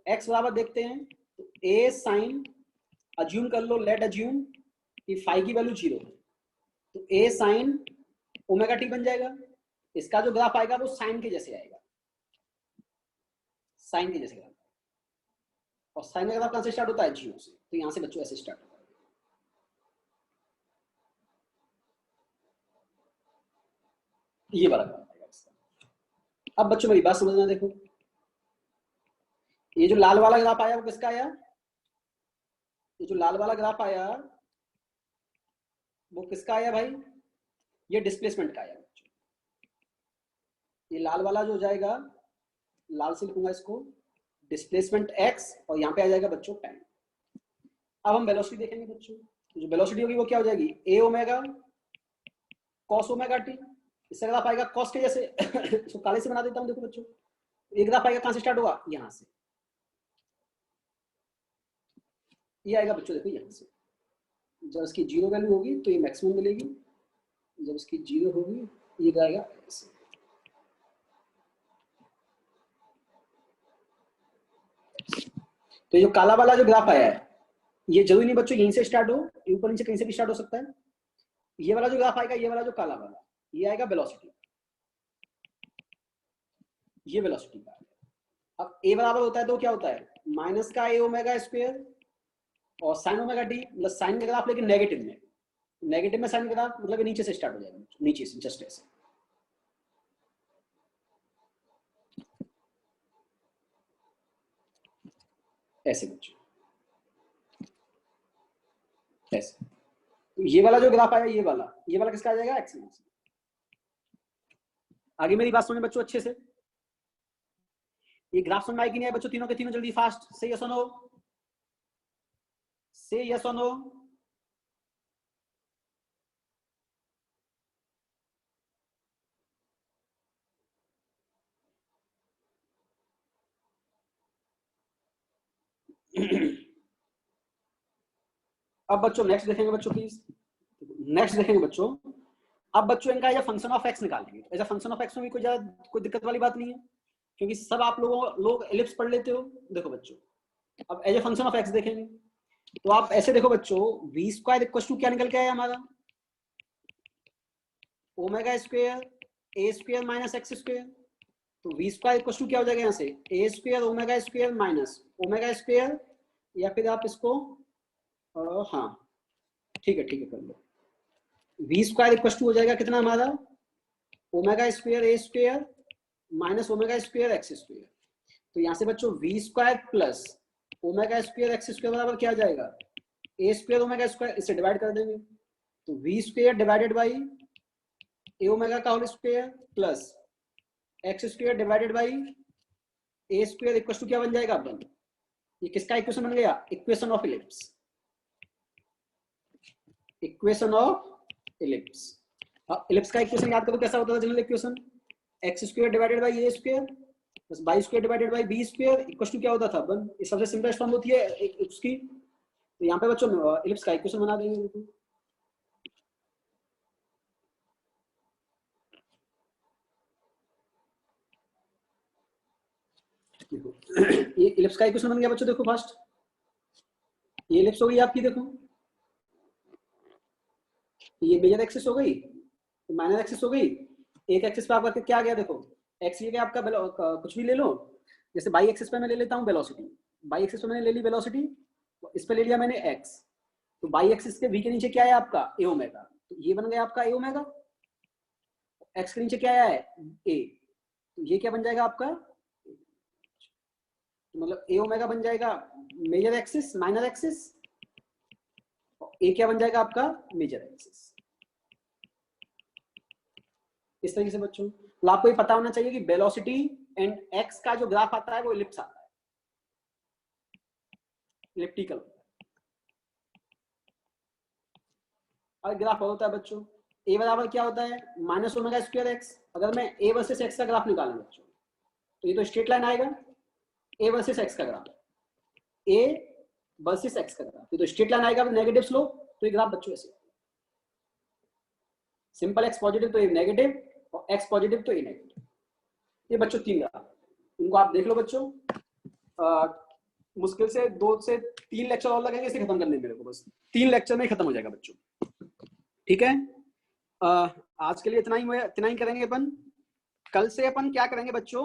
एक्स बराबर देखते हैं, तो ए साइन, अज्यूम कर लो, लेट अज्यूम कि फाई की वैल्यू 0 है, तो ए साइन ओमेगा टी बन जाएगा। इसका जो ग्राफ आएगा वो साइन के जैसे आएगा, साइन के जैसे ग्राफ। और साइन का ग्राफ कहां से स्टार्ट होता है? 0 से, तो यहां से बच्चों ऐसे स्टार्ट होता है। ये वाला ग्राफ आएगा इसका। अब बच्चों मेरी बात समझना, देखो ये जो लाल वाला ग्राफ आया वो किसका आया? ये जो लाल वाला ग्राफ आया वो किसका आया भाई? ये डिस्प्लेसमेंट का आया। ये लाल वाला जो जाएगा, लाल से लिखूंगा इसको, डिस्प्लेसमेंट x, और यहाँ पे आ जाएगा बच्चों टाइम। अब हम वेलोसिटी देखेंगे बच्चों, तो जो वेलोसिटी होगी वो क्या हो जाएगी? a omega cos omega T. इससे ग्राफ आएगा कॉस के जैसे। इसको काले से बना देता हूँ, देखो बच्चों ये ग्राफ आएगा कहां से स्टार्ट होगा, यहां से। ये आएगा बच्चों देखो यहां से, जब इसकी 0 वैल्यू होगी तो ये मैक्सिमम मिलेगी, जब इसकी 0 होगी ये आएगा ऐसे। तो ये जो काला वाला जो ग्राफ आया है, ये जरूरी नहीं बच्चों यहीं से स्टार्ट हो, ऊपर नीचे कहीं से भी स्टार्ट हो सकता है। ये वाला जो ग्राफ आएगा, ये वाला जो काला वाला, ये आएगा वेलोसिटी, ये वेलोसिटी का। अब ए बराबर होता है तो क्या होता है, माइनस का ए ओमेगा स्क्वायर और साइन ओमेगा टी, मतलब साइन का ग्राफ लेकिन नेगेटिव में, नेगेटिव में साइन का ग्राफ मतलब नीचे से स्टार्ट हो जाएगा, नीचे से जस्ट ऐसे। ऐसे बच्चों ऐसे। तो ये वाला जो ग्राफ आया, ये वाला किसका आ जाएगा, एक्स एक्सिस। आगे मेरी बात सुने बच्चों अच्छे से। ये ग्राफ समझ में आएगी नहीं है बच्चों, तीनों के तीनों जल्दी फास्ट से यस और नो, से यस और नो। अब बच्चों नेक्स्ट देखेंगे बच्चों, प्लीज नेक्स्ट देखेंगे बच्चों। अब बच्चों इनका as a function of x निकालेंगे। As a function of x में भी कोई दिक्कत वाली बात नहीं है, क्योंकि सब आप लोग एलिप्स पढ़ लेते हो। देखो बच्चों, अब as a function of x देखेंगे तो आप ऐसे देखो बच्चों, वी स्क्वायर इक्वल टू क्या निकल के आया हमारा, omega square a square minus x square. तो वी स्क्वायर इक्वल टू क्या हो जाएगा यहाँ से, a square omega square minus omega square, या फिर आप इसको हाँ ठीक है कर लो। वी स्क्वायर इक्वल टू हो जाएगा कितना हमारा, omega square a square minus omega square x square. तो यहाँ से बच्चों v square plus omega square x square बराबर क्या आ जाएगा, ए स्क्वायर ओमेगा स्क्वायर, इसे डिवाइड कर देंगे। तो v square divided by a omega का whole square plus x square divided by a square equal to क्या बन जाएगा, अपन ये किसका इक्वेशन बन गया, equation of ellipse, equation of ellipse. Ellipse का इक्वेशन याद करो कैसा होता था general equation, x square divided by a square plus by square divided by b square equal to क्या होता था अपन, ये सबसे सिंपलेस्ट फॉर्म होती है उसकी। तो यहाँ पे बच्चों इलिप्स का इक्वेशन बना देंगे। देखो ये इलिप्स का इक्वेशन बन गया बच्चों, देखो फर्स्ट ये इलिप्स हो गई आपकी, देखो ये मेजर एक्सिस हो गई, माइनर एक्सिस हो गई। एक एक्सिस पे आपका क्या आ गया, देखो एक्स ये क्या आपका कुछ भी ले लो, जैसे बाई एक्सिस पे मैं ले लेता हूँ वेलोसिटी, बाई एक्सिस पे मैंने ले ली वेलोसिटी, तो इस पे ले लिया मैंने एक्स। तो बाई एक्सिस के वी के नीचे क्या है आपका, ए ओमेगा, तो ये बन गया आपका ए ओमेगा। एक्स के नीचे क्या आया है, ए, तो ये क्या बन जाएगा आपका, तो मतलब ए ओमेगा बन जाएगा मेजर एक्सिस माइनर एक्सिस, ए क्या बन जाएगा आपका मेजर एक्सिस। इस तरीके से बच्चों तो आपको ये पता होना चाहिए कि वेलोसिटी एंड एक्स का जो ग्राफ आता है वो इलिप्स आता है, इलिप्टिकल। और ग्राफ होता है बच्चों ए बराबर क्या होता है, माइनस ओमेगा स्क्वायर एक्स। अगर मैं ए वर्सेस एक्स का ग्राफ निकालूं बच्चों, तो ये तो स्ट्रेट लाइन आएगा, ए वर्सेस एक्स का ग्राफ, ए वर्सेस एक्स का ग्राफ, ये तो स्ट्रेट लाइन आएगा नेगेटिव स्लोप। तो ये ग्राफ बच्चों ऐसे, सिंपल एक्स पॉजिटिव तो ये नेगेटिव, और एक्स पॉजिटिव तो ये नेगेटिव। ये बच्चों तीन ग्राफ, इनको आप देख लो बच्चों। मुश्किल से 2 से 3 लेक्चर और लगेंगे इसे खत्म करने में, मेरे को बस 3 लेक्चर में खत्म हो जाएगा बच्चों, ठीक है। आज के लिए इतना ही करेंगे अपन। कल से अपन क्या करेंगे बच्चों,